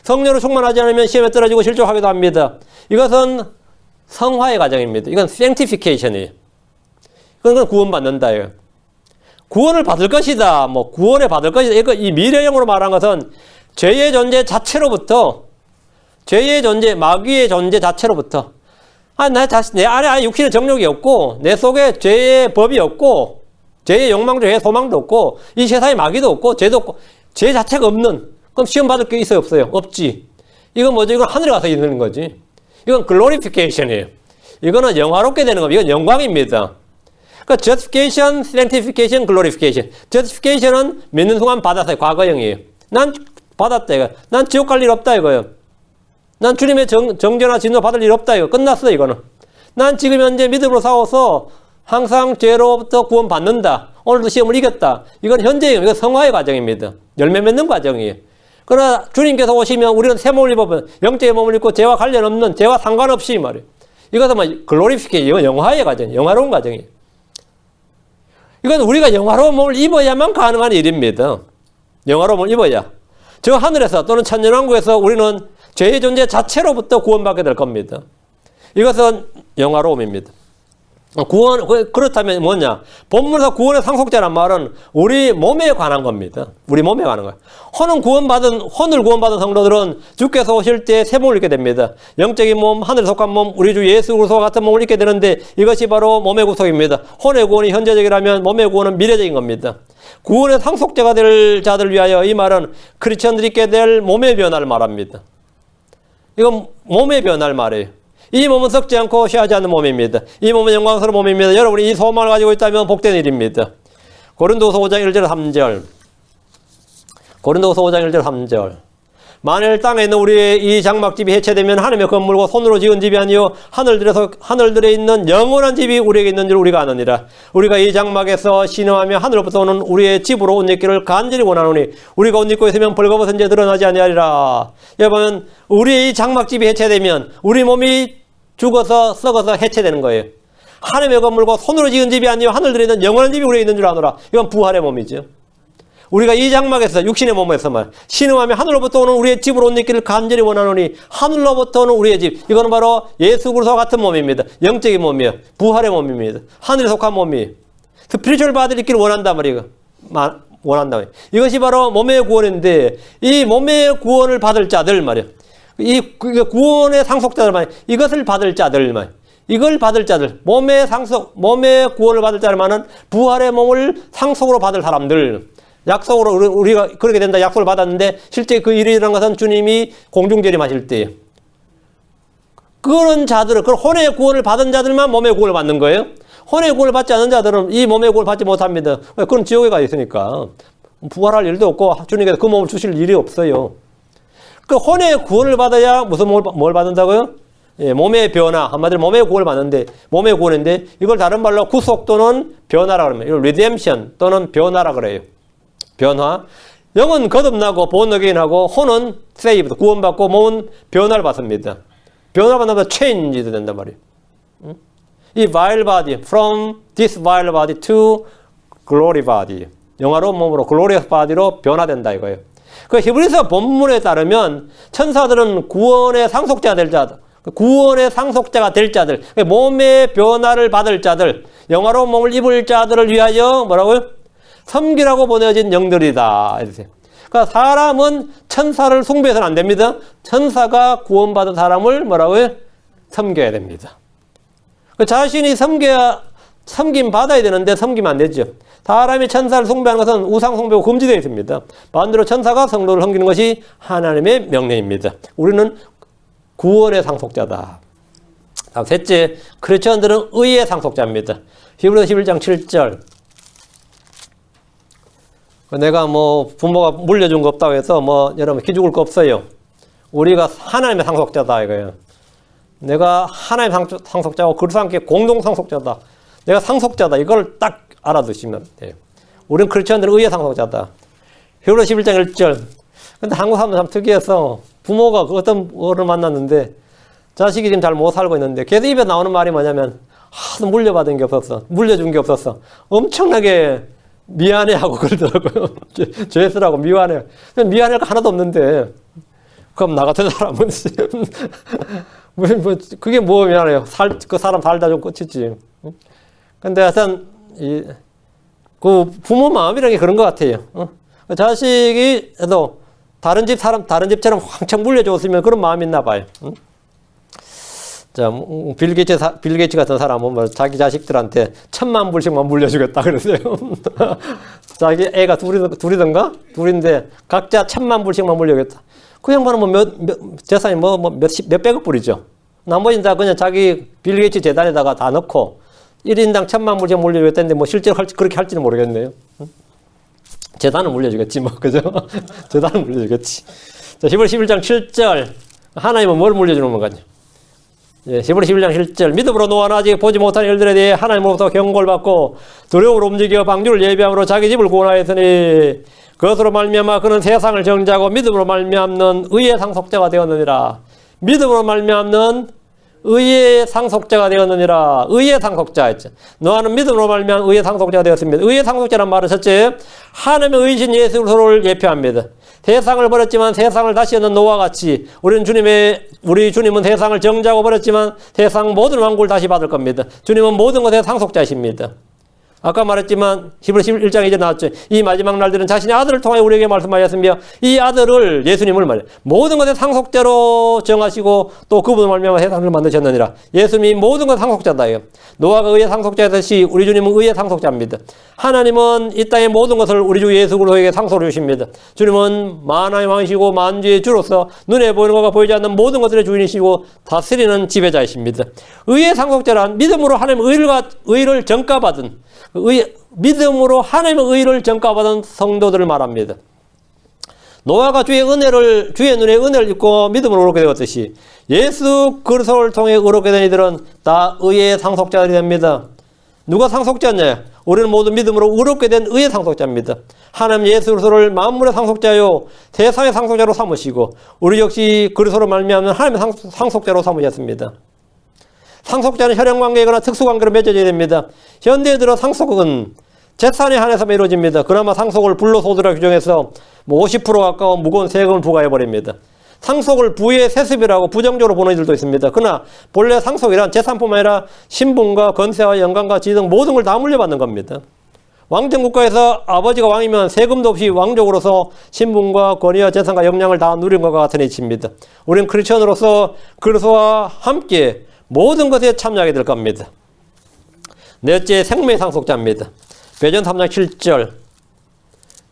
성령으로 충만하지 않으면 시험에 떨어지고 실족하기도 합니다. 이것은 성화의 과정입니다. 이건 sanctification이에요. 이건 구원받는다. 이거. 구원을 받을 것이다. 뭐 구원을 받을 것이다. 이거 이 미래형으로 말한 것은 죄의 존재 자체로부터 죄의 존재, 마귀의 존재 자체로부터 내 안에 육신의 정욕이 없고 내 속에 죄의 법이 없고 죄의 욕망도 죄의 소망도 없고 이 세상에 마귀도 없고 죄도 없고 죄 자체가 없는 그럼 시험 받을 게 있어요 없어요? 없지. 이건 뭐죠? 이건 하늘에 가서 있는 거지. 이건 glorification이에요. 이거는 영화롭게 되는 겁니다. 이건 영광입니다. 그러니까 justification, sanctification, glorification. justification은 믿는 순간 받았어요. 과거형이에요. 난 받았다 이거. 난 지옥 갈 일 없다 이거예요. 난 주님의 정죄나 진노 받을 일 없다 이거. 끝났어 이거는. 난 지금 현재 믿음으로 싸워서 항상 죄로부터 구원받는다. 오늘도 시험을 이겼다. 이건 현재형, 이건 성화의 과정입니다. 열매 맺는 과정이에요. 그러나 주님께서 오시면 우리는 새 몸을 입으면 영적의 몸을 입고 죄와 관련 없는 죄와 상관없이 말이에요. 이것은 뭐 글로리피케이션, 이건 영화의 과정, 영화로운 과정이에요. 이건 우리가 영화로운 몸을 입어야만 가능한 일입니다. 영화로운 몸을 입어야. 저 하늘에서 또는 천년왕국에서 우리는 죄의 존재 자체로부터 구원받게 될 겁니다. 이것은 영화로움입니다. 그렇다면 뭐냐? 본문에서 구원의 상속자란 말은 우리 몸에 관한 겁니다. 우리 몸에 관한 거예요. 혼을 구원받은 성도들은 주께서 오실 때 새 몸을 입게 됩니다. 영적인 몸, 하늘에 속한 몸, 우리 주 예수 그리스도와 같은 몸을 입게 되는데 이것이 바로 몸의 구속입니다. 혼의 구원이 현재적이라면 몸의 구원은 미래적인 겁니다. 구원의 상속자가 될 자들 위하여 이 말은 크리스천들이 입게 될 몸의 변화를 말합니다. 이건 몸의 변화를 말해요. 이 몸은 썩지 않고 쉬하지 않는 몸입니다. 이 몸은 영광스러운 몸입니다. 여러분이 이 소망을 가지고 있다면 복된 일입니다. 고린도후서 5장 1절 3절. 고린도후서 5장 1절 3절. 만일 땅에 있는 우리의 이 장막집이 해체되면 하나님의 건물과 손으로 지은 집이 아니요 하늘들에 있는 영원한 집이 우리에게 있는 줄 우리가 아느니라. 우리가 이 장막에서 신음하며 하늘로부터 오는 우리의 집으로 옷 입기를 간절히 원하노니 우리가 옷 입고 있으면 벌거벗은 죄 드러나지 아니하리라. 여러분, 우리의 이 장막집이 해체되면 우리 몸이 죽어서 썩어서 해체되는 거예요. 하나님의 건물과 손으로 지은 집이 아니요 하늘들에 있는 영원한 집이 우리에게 있는 줄 아노라. 이건 부활의 몸이죠. 우리가 이 장막에서 육신의 몸에서 신음하며 하늘로부터 오는 우리의 집으로 옷 입기를 간절히 원하노니 하늘로부터 오는 우리의 집. 이거는 바로 예수 그리스도와 같은 몸입니다. 영적인 몸이에요. 부활의 몸입니다. 하늘에 속한 몸이에요. 스피리추얼 바디를 입기를 원한단 말이에요. 원한다 말이에요. 이것이 바로 몸의 구원인데 이 몸의 구원을 받을 자들 말이에요. 이 구원의 상속자들 말이에요. 이것을 받을 자들 말이에요. 이걸 받을 자들, 몸의 구원을 받을 자들만은 부활의 몸을 상속으로 받을 사람들. 약속으로 우리가 그렇게 된다 약속을 받았는데 실제 그 일이 일어난 것은 주님이 공중재림하실 때예요. 그런 자들은, 그 혼의 구원을 받은 자들만 몸의 구원을 받는 거예요. 혼의 구원을 받지 않은 자들은 이 몸의 구원을 받지 못합니다. 그건 지옥에 가 있으니까 부활할 일도 없고 주님께서 그 몸을 주실 일이 없어요. 그 혼의 구원을 받아야 무슨 뭘 받는다고요? 예, 몸의 변화, 한마디로 몸의 구원을 받는데, 몸의 구원인데 이걸 다른 말로 구속 또는 변화라 그러면 이걸 리뎀션 또는 변화라 그래요. 변화. 영은 거듭나고 본어게인하고 혼은 세이브, 구원받고 몸은 변화를 받습니다. 변화를 받는다 체인지도 된단 말이에요. 이 vile body, from this vile body to glory body. 영화로운 몸으로 glorious body로 변화된다 이거예요. 그 히브리서 본문에 따르면 천사들은 구원의 상속자가 될 자들, 구원의 상속자가 될 자들, 몸의 변화를 받을 자들, 영화로운 몸을 입을 자들을 위하여 뭐라고요? 섬기라고 보내진 영들이다. 이러세요. 그러니까 사람은 천사를 숭배해서는 안 됩니다. 천사가 구원받은 사람을 뭐라고요? 섬겨야 됩니다. 자신이 섬김 받아야 되는데 섬기면 안 되죠. 사람이 천사를 숭배하는 것은 우상 숭배가 금지되어 있습니다. 반대로 천사가 성도를 섬기는 것이 하나님의 명령입니다. 우리는 구원의 상속자다. 다음 셋째, 크리스천들은 의의 상속자입니다. 히브리서 11장 7절. 내가 뭐 부모가 물려준 거 없다고 해서 뭐 여러분 기죽을 거 없어요. 우리가 하나님의 상속자다 이거예요. 내가 하나님의 상속자고 그리스도와 함께 공동 상속자다. 내가 상속자다. 이걸 딱 알아두시면 돼요. 우리는 크리스천들은 의의 상속자다. 히브리서 11장 1절. 근데 한국 사람들 참 특이해서 부모가 어떤 어를 만났는데 자식이 지금 잘 못 살고 있는데 계속 입에 나오는 말이 뭐냐면 하도 물려받은 게 없었어. 물려준 게 없었어. 엄청나게 미안해하고 그러더라고요. 죄스라고 미안해. 미안할 거 하나도 없는데 그럼 나 같은 사람은 그게 뭐 미안해요. 그 사람 살다 좀 끝이지. 근데 하여튼 그 부모 마음이라는 게 그런 것 같아요. 자식이 해도 다른 집처럼 왕창 물려줬으면 그런 마음이 있나 봐요. 자, 빌 게이츠 같은 사람은 뭐 자기 자식들한테 10,000불씩만 물려주겠다 그러세요. 자기 애가 둘이던가? 둘인데 각자 10,000불씩만 물려주겠다. 그 양반은 뭐 재산이 몇백억 불이죠. 나머지는 다 그냥 자기 빌 게이츠 재단에다가 다 넣고 1인당 1,000,000불씩 물려주겠다는데 뭐 실제로 그렇게 할지는 모르겠네요. 재단은 물려주겠지 뭐, 그죠? 재단은 물려주겠지. 자, 히브리서 11장 7절. 하나님은 뭘 물려주는 건가요? 예, 히브리서 11장 7절. 믿음으로 노아는 아직 보지 못한 일들에 대해 하나님으로부터 경고를 받고 두려움으로 움직여 방주를 예비함으로 자기 집을 구원하였으니 그것으로 말미암아 그는 세상을 정죄하고 믿음으로 말미암는 의의 상속자가 되었느니라. 믿음으로 말미암는 의의 상속자가 되었느니라. 의의 상속자 했죠. 노아는 믿음으로 말미암은 의의 상속자가 되었습니다. 의의 상속자란 말은 첫째, 하나님의 의신 예수 그리스도를 예표합니다. 세상을 버렸지만 세상을 다시 얻는 노아와 같이 우리 주님은 세상을 정죄하고 버렸지만 세상 모든 왕국을 다시 받을 겁니다. 주님은 모든 것의 상속자이십니다. 아까 말했지만 히브리서 1장 2절 나왔죠. 이 마지막 날들은 자신의 아들을 통해 우리에게 말씀하셨으며 이 아들을 예수님을 말해 모든 것의 상속자로 정하시고 또 그분을 말미암아 세상을 만드셨느니라. 예수님이 모든 것의 상속자다요. 노아가 의의 상속자였듯이 우리 주님은 의의 상속자입니다. 하나님은 이 땅의 모든 것을 우리 주 예수 그리스도에게 상속으로 주십니다. 주님은 만왕의 왕이시고 만주의 주로서 눈에 보이는 것과 보이지 않는 모든 것들의 주인이시고 다스리는 지배자이십니다. 의의 상속자란 믿음으로 하나님의 의를 전가받은 믿음으로 하나님의 의를 전가받은 성도들을 말합니다. 노아가 주의 눈에 은혜를 입고 믿음으로 의롭게 되었듯이 예수 그리스도를 통해 의롭게 된 이들은 다 의의 상속자들이 됩니다. 누가 상속자냐? 우리는 모두 믿음으로 의롭게 된 의의 상속자입니다. 하나님 예수 그리스도를 만물의 상속자요 세상의 상속자로 삼으시고 우리 역시 그리스도로 말미암는 하나님의 상속자로 삼으셨습니다. 상속자는 혈연관계이거나 특수관계로 맺어져야 됩니다. 현대에 들어 상속은 재산에 한해서만 이루어집니다. 그나마 상속을 불로소득이라 규정해서 50% 가까운 무거운 세금을 부과해버립니다. 상속을 부의 세습이라고 부정적으로 보는 이들도 있습니다. 그러나 본래 상속이란 재산뿐만 아니라 신분과 건세와 영광과 지위 등 모든 걸 다 물려받는 겁니다. 왕정국가에서 아버지가 왕이면 세금도 없이 왕족으로서 신분과 권위와 재산과 역량을 다 누린 것과 같은 이치입니다. 우리는 크리스천으로서 그리스도와 함께 모든 것에 참여하게 될 겁니다. 넷째, 생명의 상속자입니다. 베드로 3장 7절.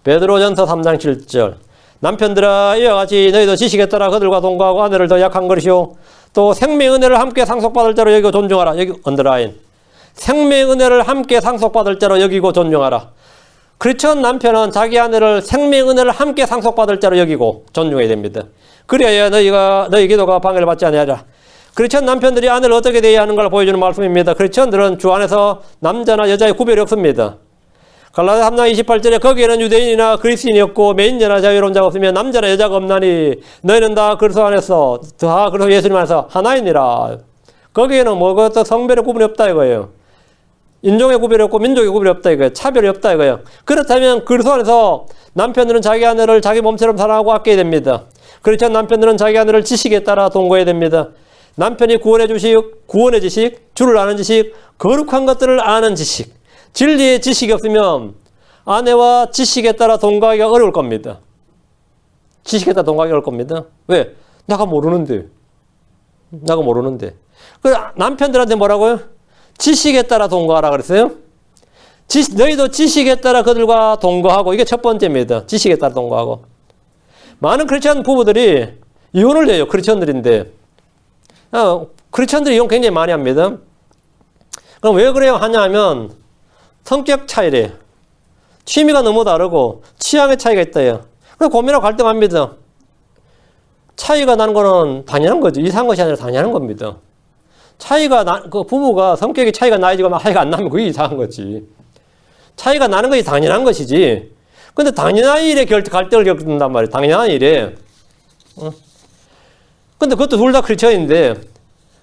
베드로전서 3장 7절. 남편들아 이와 같이 너희도 지식에 따라 그들과 동거하고 아내를 더 약한 것이요 또 생명의 은혜를 함께 상속받을 자로 여기고 존중하라. 여기 언더라인. 생명의 은혜를 함께 상속받을 자로 여기고 존중하라. 크리스천 남편은 자기 아내를 생명의 은혜를 함께 상속받을 자로 여기고 존중해야 됩니다. 그래야 너희 기도가 방해를 받지 아니하리라. 크리스천 남편들이 아내를 어떻게 대해야 하는가를 보여주는 말씀입니다. 크리스천들은 주 안에서 남자나 여자의 구별이 없습니다. 갈라디아 3장 28절에 거기에는 유대인이나 그리스인이 없고 매인자나 자유로운 자가 없으며 남자나 여자가 없나니 너희는 다 그리스도 안에서 다 그리스도 예수님 안에서 하나이니라. 거기에는 뭐 그것도 성별의 구분이 없다 이거예요. 인종의 구별이 없고 민족의 구별이 없다 이거예요. 차별이 없다 이거예요. 그렇다면 그리스도 안에서 남편들은 자기 아내를 자기 몸처럼 사랑하고 아껴야 됩니다. 그렇지 않은 남편들은 자기 아내를 지식에 따라 동거해야 됩니다. 남편이 구원의 지식, 주를 아는 지식, 거룩한 것들을 아는 지식, 진리의 지식이 없으면 아내와 지식에 따라 동거하기가 어려울 겁니다. 지식에 따라 동거하기가 어려울 겁니다. 왜? 내가 모르는데. 그 남편들한테 뭐라고요? 지식에 따라 동거하라 그랬어요. 너희도 지식에 따라 그들과 동거하고, 이게 첫 번째입니다. 지식에 따라 동거하고. 많은 크리스천 부부들이 이혼을 해요. 크리스천들인데. 크리스천들이 이혼 굉장히 많이 합니다. 그럼 왜 그래요? 하냐면 성격 차이래. 취미가 너무 다르고 취향의 차이가 있다요. 그래서 고민하고 갈등합니다. 차이가 나는 거는 당연한 거죠. 이상한 것이 아니라 당연한 겁니다. 그 부부가 성격이 차이가 나야지 차이가 안 나면 그게 이상한 거지. 차이가 나는 것이 당연한 것이지. 근데 당연한 일에 갈등을 겪는단 말이에요. 당연한 일에. 근데 그것도 둘 다 크리스천인데,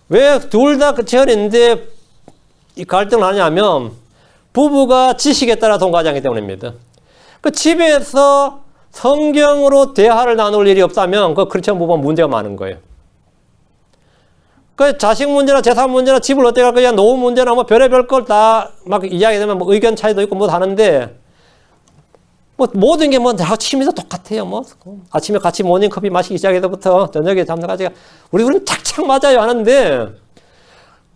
왜 둘 다 크리스천인데 이 갈등을 하냐면 부부가 지식에 따라 동거하지 않기 때문입니다. 그 집에서 성경으로 대화를 나눌 일이 없다면 그 크리스천 부부는 문제가 많은 거예요. 그 자식 문제나 재산 문제나 집을 어떻게 할 거냐, 노후 문제나 뭐 별의별 걸 다 막 이야기되면 뭐 의견 차이도 있고 뭐 하는데, 뭐 모든 게 뭐 다 취미도 똑같아요. 뭐 아침에 같이 모닝커피 마시기 시작해서부터 저녁에 잠들까지 우리 둘은 착착 맞아요 하는데,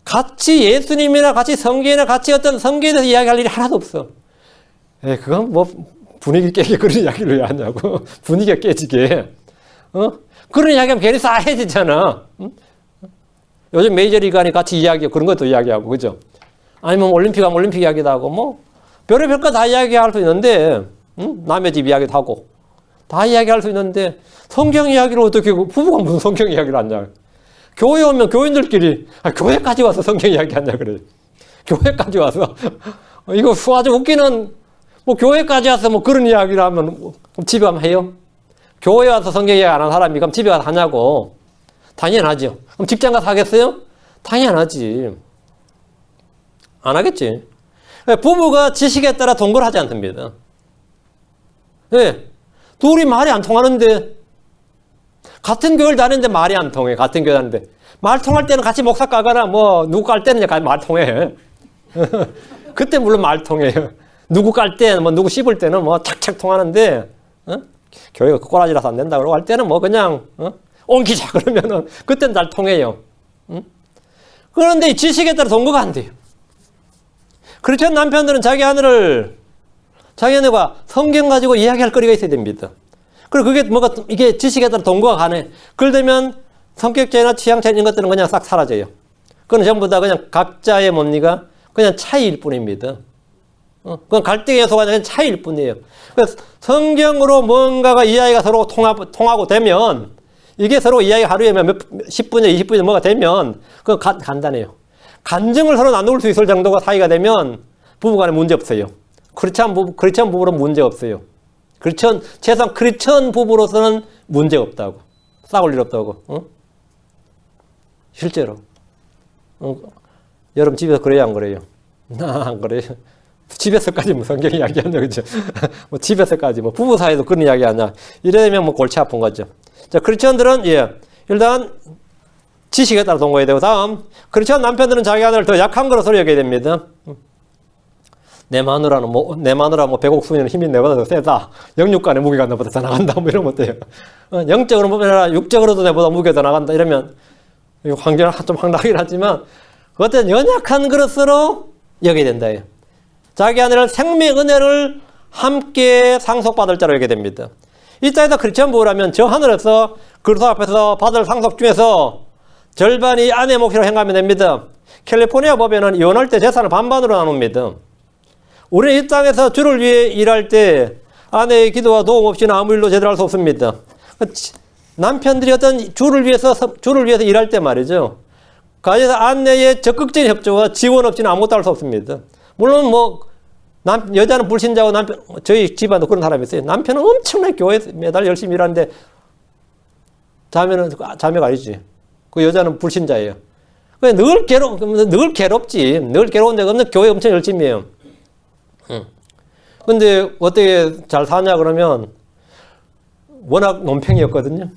같이 예수님이나 같이 성경이나 같이 어떤 성경에 대해서 이야기할 일이 하나도 없어. 그건 뭐 분위기 깨게 그런 이야기를 왜 하냐고. 분위기가 깨지게. 그런 이야기하면 괜히 싸해지잖아. 요즘 메이저리그 하니 같이 이야기하고 그런 것도 이야기하고, 그죠? 아니면 올림픽 하면 올림픽 이야기도 하고, 뭐 별의별 거 다 이야기할 수 있는데, 남의 집 이야기도 하고 다 이야기할 수 있는데 성경 이야기를 어떻게, 부부가 무슨 성경 이야기를 하냐. 교회 오면 교인들끼리 교회까지 와서 성경 이야기 하냐 그래. 교회까지 와서 이거 아주 웃기는, 뭐 교회까지 와서 뭐 그런 이야기를 하면 집에 가면 해요? 교회 와서 성경 이야기 안 하는 사람이 그럼 집에 가서 하냐고. 당연하죠. 그럼 직장 가서 하겠어요? 당연하지. 안 하겠지. 부부가 지식에 따라 동거를 하지 않습니다. 네. 둘이 말이 안 통하는데, 같은 교회를 다니는데 말이 안 통해. 같은 교회 다니는데. 말 통할 때는 같이 목사 까거나, 뭐, 누구 깔 때는 말 통해. 그때 물론 말 통해요. 누구 깔 때는, 뭐, 누구 씹을 때는 뭐, 착착 통하는데, 교회가 꼬라지라서 안 된다 그러고 할 때는 뭐, 그냥, 옮기자 그러면은, 그때는 잘 통해요. 그런데 이 지식에 따라 동거가 안 돼요. 크리스천 남편들은 자기 아내가 성경 가지고 이야기할 거리가 있어야 됩니다. 그리고 그게 뭐가, 이게 지식에 따라 동거가 가네. 그러면 성격차이나 취향차이 이런 것들은 그냥 싹 사라져요. 그건 전부 다 그냥 각자의 뭡니까? 그냥 차이일 뿐입니다. 그건 갈등의 요소가 아니라 차이일 뿐이에요. 그래서 성경으로 뭔가가 이야기가 서로 통하고 되면, 이게 서로 이야기 하루에 몇 10분에 20분에 뭐가 되면, 그건 간단해요. 간증을 서로 나눌 수 있을 정도가 사이가 되면 부부간에 문제 없어요. 크리스천 부부로는 문제 없어요. 최소한 크리스천 부부로서는 문제 없다고. 싸울 일 없다고. 실제로. 여러분 집에서 그래요, 안 그래요? 안 그래요? 집에서까지 뭐 성경 이야기하냐, 그죠? 뭐 집에서까지 뭐 부부 사이도 그런 이야기 하냐. 이래면 뭐 골치 아픈 거죠. 자, 크리스천들은, 일단 지식에 따라 동거해야 되고, 다음, 크리스천 남편들은 자기 아내를 더 약한 것으로 여겨야 됩니다. 내 마누라 뭐 백옥수면 힘이 내보다 더 세다. 영육간의 무게가 내보다 더 나간다. 뭐 이러면 어때요? 영적으로 보면 육적으로도 내보다 무게가 더 나간다. 이러면 황제는 좀 황당하긴 하지만 어떤 연약한 그릇으로 여겨야 된다. 자기 아내를 생명의 은혜를 함께 상속받을 자로 여기게 됩니다. 이 땅에서 크리스천 부부라면 저 하늘에서 그리스도 앞에서 받을 상속 중에서 절반이 아내 몫이라고 행하면 됩니다. 캘리포니아 법에는 이혼할 때 재산을 반반으로 나눕니다. 우리는 이 땅에서 주를 위해 일할 때 아내의 기도와 도움 없이는 아무 일도 제대로 할 수 없습니다. 남편들이 어떤 주를 위해서 일할 때 말이죠. 가정에서 아내의 적극적인 협조와 지원 없이는 아무것도 할 수 없습니다. 물론 여자는 불신자고 저희 집안도 그런 사람이 있어요. 남편은 엄청나게 교회에 매달 열심히 일하는데 자매가 아니지. 그 여자는 불신자예요. 늘 괴롭지. 늘 괴로운데 없는 교회 엄청 열심히 해요. 근데 어떻게 잘 사냐 그러면 워낙 논팽이였거든요.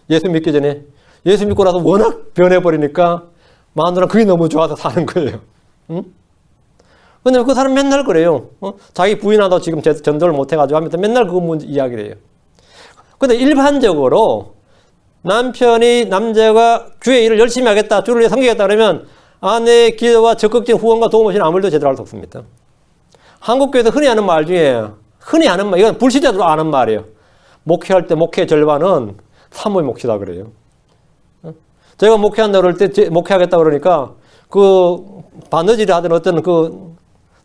예수 믿기 전에. 예수 믿고 나서 워낙 변해버리니까 마누라 그게 너무 좋아서 사는 거예요. 응? 근데 그 사람 맨날 그래요. 자기 부인하고 지금 전도를 못해가지고 하면서 맨날 그 문제 이야기를 해요. 근데 일반적으로 남자가 주의 일을 열심히 하겠다, 주를 위해 섬기겠다 그러면 아내의 기도와 적극적인 후원과 도움 없이는 아무 일도 제대로 할 수 없습니다. 한국교회에서 흔히 하는 말 중에, 이건 불신자들도 아는 말이에요. 목회할 때 목회 절반은 사모의 몫이다 그래요. 제가 목회한다 그럴 때, 목회하겠다 그러니까 그 바느질을 하던 어떤 그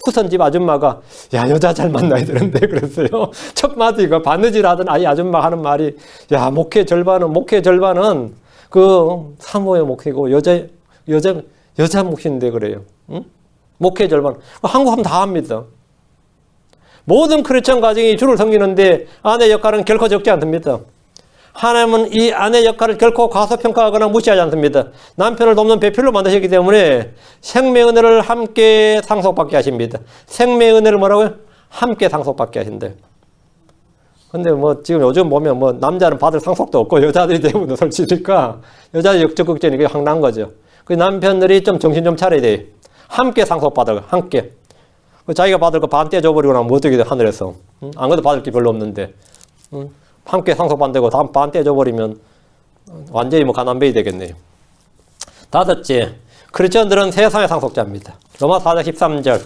후선집 아줌마가 야 여자 잘 만나야 되는데 그랬어요. 첫 마디가 바느질 하던 아줌마 하는 말이 야 목회 절반은 그 사모의 몫이고 여자 몫인데 그래요. 응? 목회 절반. 한국 하면 다 합니다. 모든 크리스천 가정이 주를 섬기는데 아내 역할은 결코 적지 않습니다. 하나님은 이 아내 역할을 결코 과소평가하거나 무시하지 않습니다. 남편을 돕는 배필로 만드셨기 때문에 생명의 은혜를 함께 상속받게 하십니다. 생명의 은혜를 뭐라고요? 함께 상속받게 하신대. 근데 지금 요즘 보면 남자는 받을 상속도 없고 여자들이 대부분 설치니까 여자들 역적극적이니까 황난 거죠. 그 남편들이 좀 정신 좀 차려야 돼. 함께 상속받을 함께. 자기가 받을 거 반 떼줘버리고 나면 어떻게 돼 하늘에서. 안 그래도 받을 게 별로 없는데. 함께 상속받고 다음 반 떼줘버리면 완전히 가난뱅이 되겠네요. 다섯째, 크리스천들은 세상의 상속자입니다. 로마 4장 13절.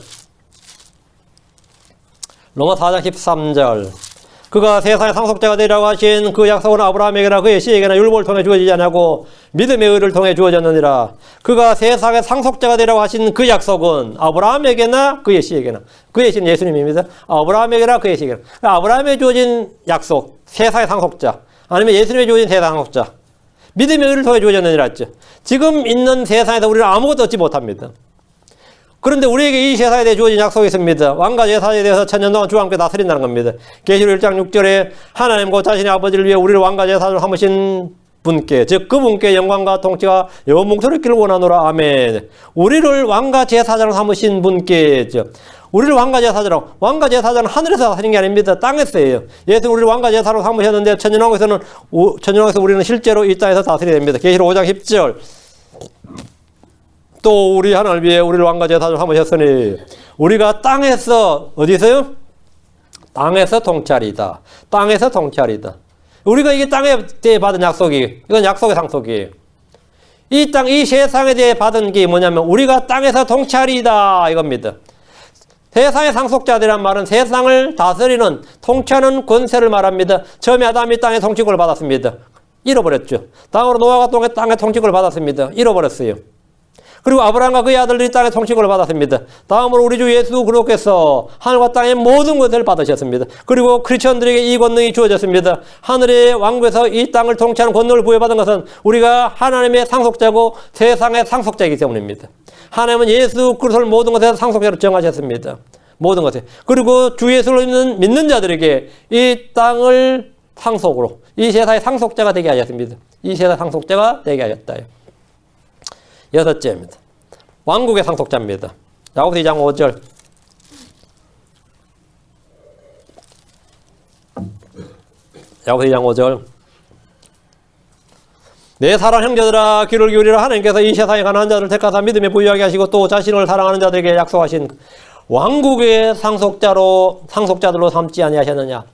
그가 세상의 상속자가 되리라고 하신 그 약속은 아브라함에게나 그의 씨에게나 율법을 통해 주어지지 않냐고 믿음의 의를 통해 주어졌느니라. 그가 세상의 상속자가 되리라고 하신 그 약속은 아브라함에게나 그의 씨에게나. 그의 씨는 예수님입니다. 아브라함에게나 그의 씨에게나. 아브라함에 주어진 약속, 세상의 상속자. 아니면 예수님에 주어진 세상의 상속자. 믿음의 의를 통해 주어졌느니라 했죠. 지금 있는 세상에서 우리는 아무것도 얻지 못합니다. 그런데 우리에게 이 세상에 대해 주어진 약속이 있습니다. 왕과 제사에 대해서 천년 동안 주와 함께 다스린다는 겁니다. 계시록 1장 6절에 하나님 곧 자신의 아버지를 위해 우리를 왕과 제사장으로 삼으신 분께, 즉 그분께 영광과 통치가 영원 목소리를 기를 원하노라. 아멘. 우리를 왕과 제사장으로 삼으신 분께, 우리를 왕과 제사장은 하늘에서 다스리는 게 아닙니다. 땅에서예요. 예수 우리를 왕과 제사장으로 삼으셨는데 천년왕국에서 우리는 실제로 이 땅에서 다스려야 됩니다. 계시록 5장 10절. 또 우리 하나님을 위해 우리를 왕과 제사장으로 삼으셨으니 우리가 땅에서 어디서요? 땅에서 통찰이다. 땅에서 통찰이다. 우리가 이게 땅에 대해 받은 약속이, 이건 약속의 상속이에요. 이 세상에 대해 받은 게 뭐냐면 우리가 땅에서 통찰이다 이겁니다. 세상의 상속자들이란 말은 세상을 다스리는 통치하는 권세를 말합니다. 처음에 아담이 땅의 통치권을 받았습니다. 잃어버렸죠. 다음으로 노아가 땅의 통치권을 받았습니다. 잃어버렸어요. 그리고 아브라함과 그의 아들들이 땅의 통치권을 받았습니다. 다음으로 우리 주 예수 그리스도께서 하늘과 땅의 모든 것을 받으셨습니다. 그리고 크리스천들에게 이 권능이 주어졌습니다. 하늘의 왕국에서 이 땅을 통치하는 권능을 부여받은 것은 우리가 하나님의 상속자고 세상의 상속자이기 때문입니다. 하나님은 예수 그리스도를 모든 것에서 상속자로 정하셨습니다. 모든 것에. 그리고 주 예수를 믿는 자들에게 이 땅을 상속으로, 이 세상의 상속자가 되게 하셨습니다. 이 세상의 상속자가 되게 하셨다. 여섯째입니다. 왕국의 상속자입니다. 야고보서 2장 5절. 야고보서 2장 5절. 내 사랑 형제들아 귀를 기울이라. 하나님께서 이 세상에 가난한 자들을 택하사 믿음에 부유하게 하시고 또 자신을 사랑하는 자들에게 약속하신 왕국의 상속자들로 삼지 아니하셨느냐.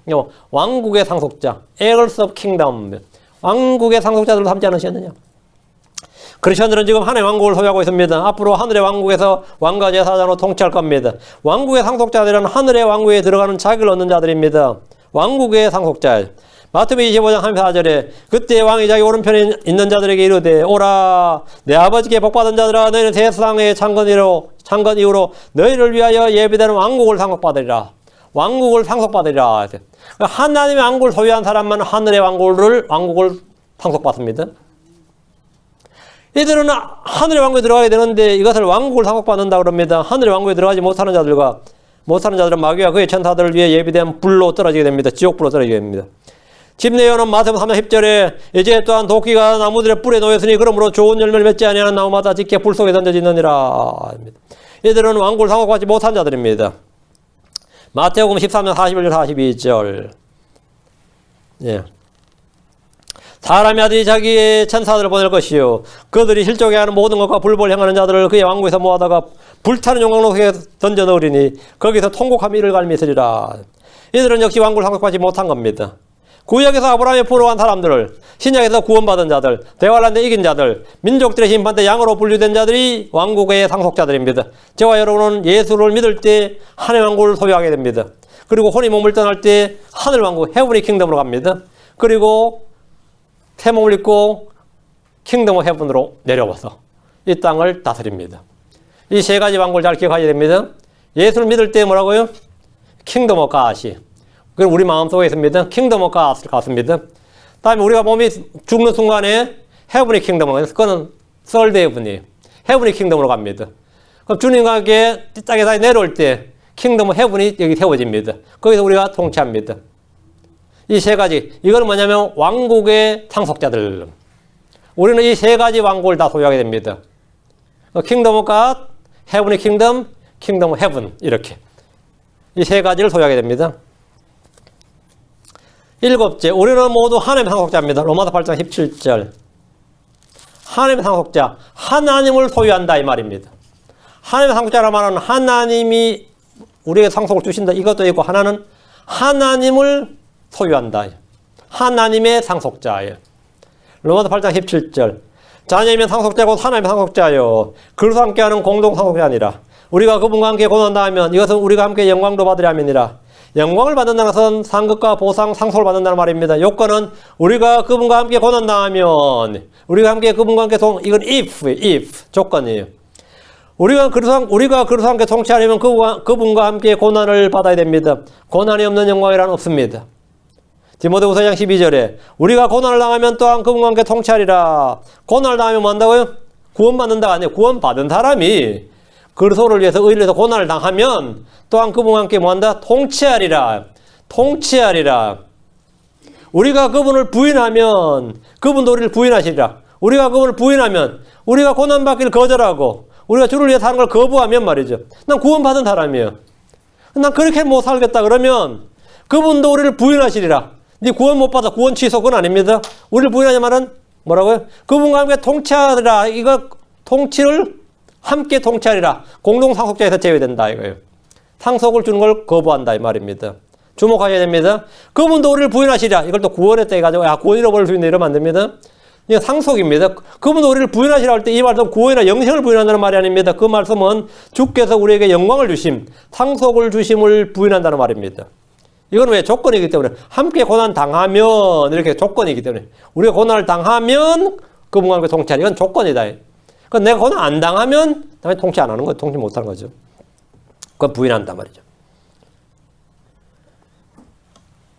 왕국의 상속자, heirs of kingdom. 왕국의 상속자들로 삼지 않으셨느냐. 크리스천들은 지금 하나님의 왕국을 소유하고 있습니다. 앞으로 하늘의 왕국에서 왕과 제사장으로 통치할 겁니다. 왕국의 상속자들은 하늘의 왕국에 들어가는 자격을 얻는 자들입니다. 왕국의 상속자. 마태복음 25장 34절에 그때 왕이 자기 오른편에 있는 자들에게 이르되 오라 내 아버지께 복받은 자들아 너희는 세상의 창건 이후로 너희를 위하여 예비되는 왕국을 상속받으리라. 왕국을 상속받으리라. 하나님의 왕국을 소유한 사람만 하늘의 왕국을 상속받습니다. 이들은 하늘의 왕국에 들어가게 되는데 이것을 왕국을 상속받는다 그럽니다. 하늘의 왕국에 들어가지 못하는 자들은 마귀와 그의 천사들을 위해 예비된 불로 떨어지게 됩니다. 지옥불로 떨어지게 됩니다. 집내요는 마태복음 3장 10절에 이제 또한 도끼가 나무들의 뿔에 놓였으니 그러므로 좋은 열매를 맺지 아니하는 나무마다 짙게 불 속에 던져지느니라. 이들은 왕국을 상속받지 못한 자들입니다. 마태복음 13장 41절 42절. 예. 사람의 아들이 자기의 천사들을 보낼 것이요 그들이 실족해 하는 모든 것과 불법을 행하는 자들을 그의 왕국에서 모아다가 불타는 용광로 속에 던져 넣으리니 거기서 통곡하며 이를 갈미으리라. 이들은 역시 왕국을 상속받지 못한 겁니다. 구약에서 아브라함의 포로한 사람들을, 신약에서 구원받은 자들, 대환란 때 이긴 자들, 민족들의 심판 때 양으로 분류된 자들이 왕국의 상속자들입니다. 저와 여러분은 예수를 믿을 때 하늘의 왕국을 소유하게 됩니다. 그리고 혼이 몸을 떠날 때 하늘 왕국, 헤븐의 킹덤으로 갑니다. 그리고 새 몸을 입고 킹덤 오브 헤븐으로 내려와서 이 땅을 다스립니다. 이 세 가지 왕국을 잘 기억하셔야 됩니다. 예수를 믿을 때 뭐라고요? 킹덤 오브 갓이. 그건 우리 마음속에 있습니다. 킹덤 오브 갓 같습니다. 다음에 우리가 몸이 죽는 순간에 헤븐의 킹덤으로, 그거는 썰드 헤븐이 헤븐의 킹덤으로 갑니다. 그럼 주님과 함께 땅에서 내려올 때 킹덤 오브 헤븐이 여기 세워집니다. 거기서 우리가 통치합니다. 이 세 가지, 이건 뭐냐면 왕국의 상속자들. 우리는 이 세 가지 왕국을 다 소유하게 됩니다. 킹덤 오브 갓, 헤븐의 킹덤, 킹덤 오브 헤븐, 이렇게 이 세 가지를 소유하게 됩니다. 일곱째, 우리는 모두 하나님의 상속자입니다. 로마서 8장 17절. 하나님의 상속자, 하나님을 소유한다 이 말입니다. 하나님의 상속자라는 말은 하나님이 우리에게 상속을 주신다 이것도 있고, 하나는 하나님을 소유한다. 하나님의 상속자예요. 로마서 8장 17절. 자녀이면 상속자고 하나님의 상속자요 그리스도와 함께하는 공동 상속자 아니라 우리가 그분과 함께 고난다 하면 이것은 우리가 함께 영광도 받으려 함이니라. 영광을 받는다는 것은 상급과 보상, 상속을 받는다는 말입니다. 요건은 우리가 그분과 함께 고난당하면, 우리가 함께 그분과 함께 이건 if 조건이에요. 우리가 그리스도와 함께 통치하려면 그분과 함께 고난을 받아야 됩니다. 고난이 없는 영광이란 없습니다. 디모데후서 4장 12절에 우리가 고난을 당하면 또한 그분과 함께 통치하리라. 고난을 당하면 뭐 한다고요? 구원받는다가 아니에요. 구원받은 사람이 그리스도를 위해서 의를 위해서 고난을 당하면 또한 그분과 함께 뭐한다? 통치하리라. 우리가 그분을 부인하면 그분도 우리를 부인하시리라. 우리가 그분을 부인하면, 우리가 고난받기를 거절하고 우리가 주를 위해 사는 걸 거부하면 말이죠. 난 구원받은 사람이에요. 난 그렇게 못 살겠다 그러면 그분도 우리를 부인하시리라. 네 구원 못 받아. 구원 취소, 그건 아닙니다. 우리를 부인하지 말은 뭐라고요? 그분과 함께 통치하리라. 이거 통치를 함께 통치하리라. 공동상속자에서 제외된다 이거예요. 상속을 주는 걸 거부한다 이 말입니다. 주목하셔야 됩니다. 그분도 우리를 부인하시리라. 이걸 또 구원에 떼가지고 구원 잃어버릴 수 있네 이러면 안 됩니다. 이건 상속입니다. 그분도 우리를 부인하시라 할 때 이 말은 구원이나 영생을 부인한다는 말이 아닙니다. 그 말씀은 주께서 우리에게 영광을 주심, 상속을 주심을 부인한다는 말입니다. 이건 왜? 조건이기 때문에. 함께 고난 당하면, 이렇게 조건이기 때문에. 우리가 고난을 당하면 그분과 함께 통치하리. 이건 조건이다. 그러니까 내가 고난 안 당하면 당연히 통치 안 하는 거예요. 통치 못 하는 거죠. 그건 부인한단 말이죠.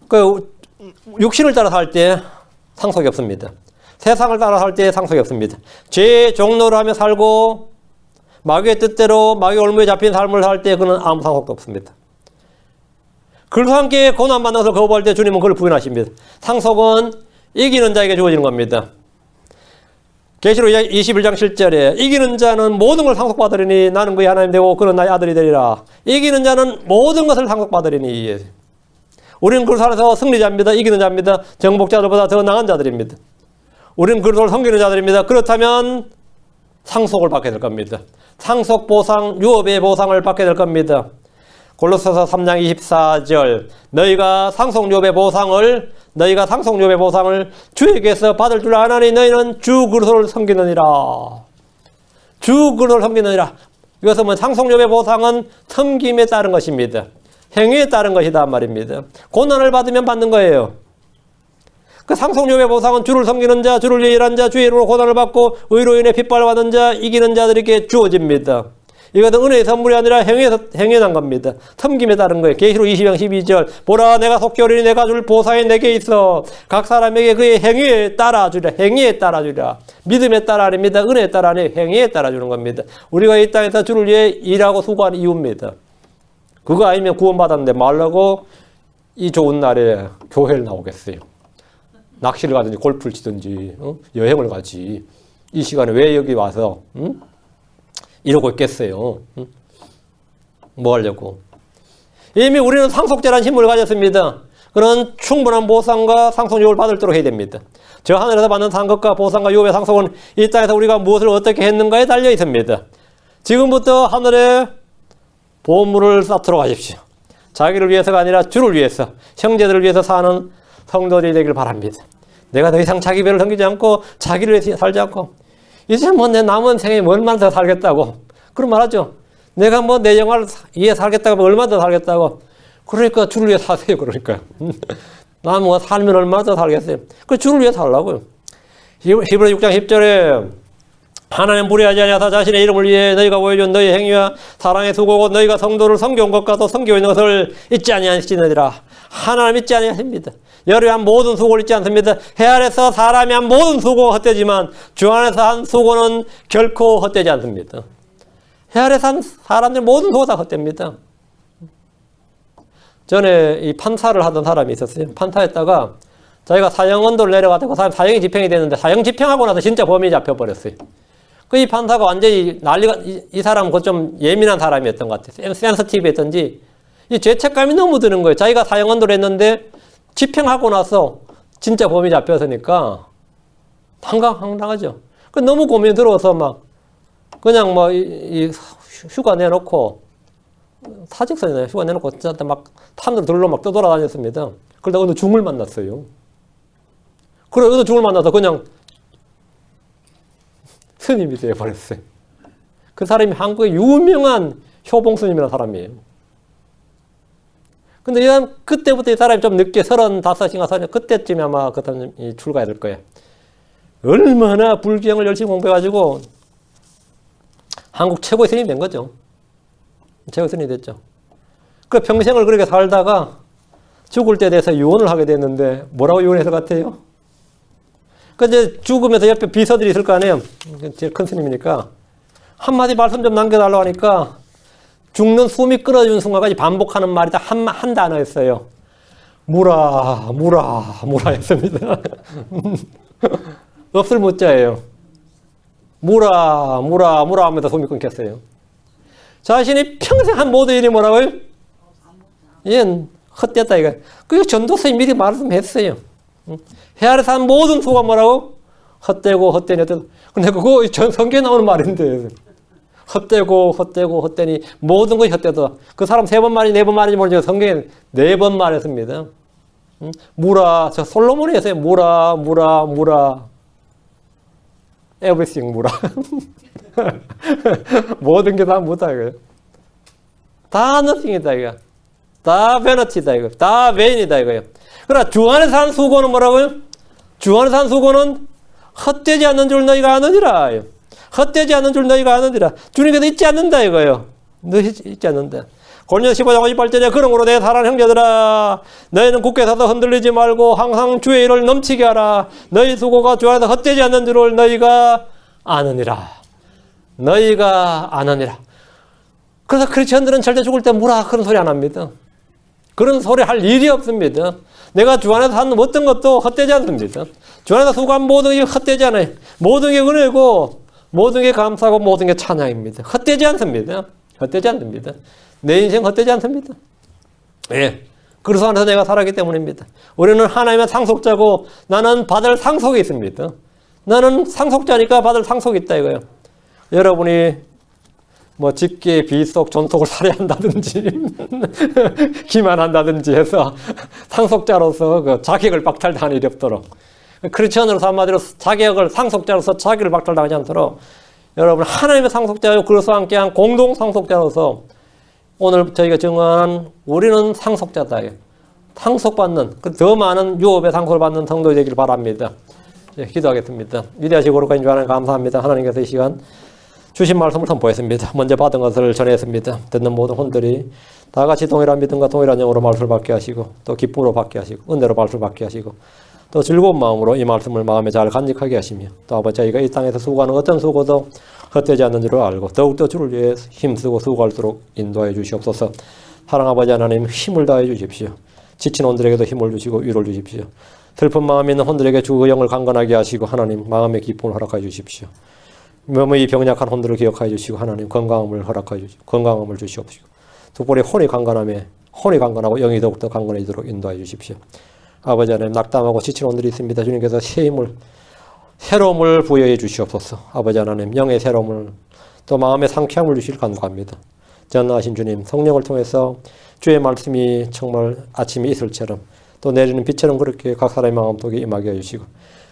그 육신을 따라 살 때 상속이 없습니다. 세상을 따라 살 때 상속이 없습니다. 죄의 종로를 하며 살고 마귀의 뜻대로 마귀의 올무에 잡힌 삶을 살 때 그는 아무 상속도 없습니다. 그리고 함께 고난받는 것을 거부할 때 주님은 그걸 부인하십니다. 상속은 이기는 자에게 주어지는 겁니다. 계시록 21장 7절에 이기는 자는 모든 걸 상속받으리니 나는 그의 하나님 되고 그는 나의 아들이 되리라. 이기는 자는 모든 것을 상속받으리니. 우리는 그리스도 안에서 승리자입니다. 이기는 자입니다. 정복자들보다 더 나은 자들입니다. 우리는 그리스도를 섬기는 자들입니다. 그렇다면 상속을 받게 될 겁니다. 상속 보상, 유업의 보상을 받게 될 겁니다. 골로새서 3장 24절 너희가 상속욕의 보상을 주에게서 받을 줄 아나니 너희는 주 그리스도를 섬기느니라. 주 그리스도를 섬기느니라. 이것은 뭐 상속욕의 보상은 섬김에 따른 것입니다. 행위에 따른 것이다 말입니다. 고난을 받으면 받는 거예요. 그 상속욕의 보상은 주를 섬기는 자, 주를 위해 일한 자, 주의 이름으로 고난을 받고 의로 인해 핏발받는 자, 이기는 자들에게 주어집니다. 이것은 은혜의 선물이 아니라 행위에 난 겁니다. 섬김에 따른 거예요. 계시록 20장 12절 보라 내가 속히 오리니 내가 줄 보상이 내게 있어 각 사람에게 그의 행위에 따라 주리라. 행위에 따라 주리라. 믿음에 따라 아닙니다. 은혜에 따라 아니 행위에 따라 주는 겁니다. 우리가 이 땅에서 주를 위해 일하고 수고하는 이유입니다. 그거 아니면 구원받았는데 말라고 이 좋은 날에 교회를 나오겠어요. 낚시를 가든지 골프를 치든지 여행을 가지. 이 시간에 왜 여기 와서 이러고 있겠어요. 뭐 하려고. 이미 우리는 상속자라는 힘을 가졌습니다. 그런 충분한 보상과 상속욕을 받도록 해야 됩니다. 저 하늘에서 받는 상급과 보상과 유업의 상속은 이 땅에서 우리가 무엇을 어떻게 했는가에 달려 있습니다. 지금부터 하늘에 보물을 쌓도록 하십시오. 자기를 위해서가 아니라 주를 위해서, 형제들을 위해서 사는 성도들이 되길 바랍니다. 내가 더 이상 자기 배를 섬기지 않고 자기를 위해서 살지 않고 이제 뭐 내 남은 생에 얼마나 더 살겠다고 그런 말 하죠. 내가 뭐 내 영화를 위해 살겠다고 얼마나 더 살겠다고. 그러니까 주를 위해 사세요. 그러니까 나 뭐 살면 얼마나 더 살겠어요. 그 주를 위해 살라고요. 히브리 6장 10절에 하나님 불의하지 아니하사 자신의 이름을 위해 너희가 보여준 너희 행위와 사랑의 수고고 너희가 성도를 섬겨온 것과 또 섬기고 있는 것을 잊지 아니하시느니라. 하나님 잊지 아니하십니다. 열에 한 모든 수고를 잊지 않습니다. 해 아래서 사람이 한 모든 수고가 헛되지만 주 안에서 한 수고는 결코 헛되지 않습니다. 해 아래서 한 사람들 모든 수고가 다 헛됩니다. 전에 이 판사를 하던 사람이 있었어요. 판사했다가 자기가 사형 언도를 내려가서 그 사람 사형이 집행이 됐는데 사형 집행하고 나서 진짜 범인이 잡혀버렸어요. 그 이 판사가 완전히 난리가, 이 사람은 그 좀 예민한 사람이었던 것 같아요. 센서티브했던지 이 죄책감이 너무 드는 거예요. 자기가 사형 언도를 했는데 집행하고 나서 진짜 범인이 잡혔으니까 황당하죠. 그 너무 고민이 들어서 막 그냥 뭐 이 휴가 내놓고 사직서에 휴가 내놓고 진짜 막 탄으로 들러 막 떠돌아다녔습니다. 그러다 어느 중을 만났어요. 그래 어느 중을 만나서 그냥 스님이 되어버렸어요. 그 사람이 한국의 유명한 효봉 스님이라는 사람이에요. 근데 그때부터 이 사람이 좀 늦게 35인가 40, 그때쯤에 아마 그 사람이 출가해야 될 거예요. 얼마나 불경을 열심히 공부해가지고 한국 최고의 스님이 된 거죠. 최고의 스님이 됐죠. 그 평생을 그렇게 살다가 죽을 때 돼서 유언을 하게 됐는데 뭐라고 유언했을 것 같아요? 그 이제 죽으면서 옆에 비서들이 있을 거 아니에요. 제일 큰 스님이니까 한마디 말씀 좀 남겨달라고 하니까 죽는 숨이 끊어지는 순간까지 반복하는 말이 다 한 단어였어요. 무라 했습니다. 없을 무자예요. 무라 하면서 숨이 끊겼어요. 자신이 평생 한 모든 일이 뭐라고요? 얘는 헛됐다 이거. 그 전도서에 미리 말씀했어요. 해 아래서 한 모든 수가 뭐라고? 헛되고 헛되니. 근데 그거 성경에 나오는 말인데 헛되니 모든 것이 헛되다. 그 사람 3번 말이 4번 말인지 모르지만 성경에 4번 말했습니다. 무라, 저 솔로몬이 했어요. 무라 everything 무라. 모든 게 다 무다 이거예요. 다 nothing이다 이거. 다 vanity 이거. 다 vain이다 이거예요. 그러나 주 안에서 한 수고는 뭐라고요? 주 안에서 한 수고는 헛되지 않는 줄 너희가 아느니라. 헛되지 않는 줄 너희가 아느니라. 주님께서 잊지 않는다 이거예요. 너희 잊지 않는다. 고린도서 15장 58절에 그러므로 내 사랑하는 형제들아 너희는 굳게 서서 흔들리지 말고 항상 주의 일을 넘치게 하라. 너희 수고가 주 안에서 헛되지 않는 줄을 너희가 아느니라. 그래서 크리스천들은 절대 죽을 때 무라 그런 소리 안 합니다. 그런 소리 할 일이 없습니다. 내가 주 안에서 하는 어떤 것도 헛되지 않습니다. 주 안에서 수고한 모든 게 헛되지 않아요. 모든 게 은혜고 모든 게 감사하고 모든 게 찬양입니다. 헛되지 않습니다. 내 인생 헛되지 않습니다. 예. 그리스도 안에서 내가 살았기 때문입니다. 우리는 하나님의 상속자고 나는 받을 상속이 있습니다. 나는 상속자니까 받을 상속이 있다 이거예요. 여러분이 뭐 직계, 비속, 존속을 살해한다든지 기만한다든지 해서 상속자로서 그 자격을 박탈당할 일이 없도록, 크리스천으로서 한마디로 상속자로서 자격을 박탈당하지 않도록 여러분 하나님의 상속자요 그리스도와 함께한 공동 상속자로서 오늘 저희가 정한 우리는 상속자다. 상속받는 더 많은 유업의 상속을 받는 성도이 되길 바랍니다. 기도하겠습니다. 위대하시고 거룩하신 주 하나님 감사합니다. 하나님께서 이 시간 주신 말씀을 선포했습니다. 먼저 받은 것을 전했습니다. 듣는 모든 혼들이 다 같이 동일한 믿음과 동일한 영으로 말씀을 받게 하시고 또 기쁨으로 받게 하시고 은혜로 말씀을 받게 하시고 또 즐거운 마음으로 이 말씀을 마음에 잘 간직하게 하시며 또 아버지 저희가 이 땅에서 수고하는 어떤 수고도 헛되지 않는 줄을 알고 더욱더 주를 위해 힘쓰고 수고할수록 인도하여 주시옵소서. 사랑 아버지 하나님 힘을 다해 주십시오. 지친 혼들에게도 힘을 주시고 위로를 주십시오. 슬픈 마음이 있는 혼들에게 주의 영을 강건하게 하시고 하나님 마음의 기쁨을 허락하여 주십시오. 몸의 병약한 혼들을 기억하여 주시고 하나님 건강함을 허락하여 주시고 건강함을 주시옵시고 특별히 혼이 강건하고 영이 더욱더 강건해지도록 인도하여 주십시오. 아버지 하나님 낙담하고 지친 혼들이 있습니다. 주님께서 새로움을 부여해 주시옵소서. 아버지 하나님 영의 새로움을 또 마음의 상쾌함을 주실 간구합니다. 전능하신 주님 성령을 통해서 주의 말씀이 정말 아침에 이슬처럼 또 내리는 빛처럼 그렇게 각 사람의 마음속에 임하게 해주시고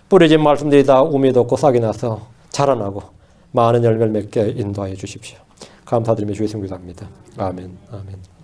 뿌려진 말씀들이 다 우미 돋고 싹이 나서 자라나고 많은 열매를 맺게 인도하여 주십시오. 감사드리며 주의 성기도합니다. 아멘. 아멘.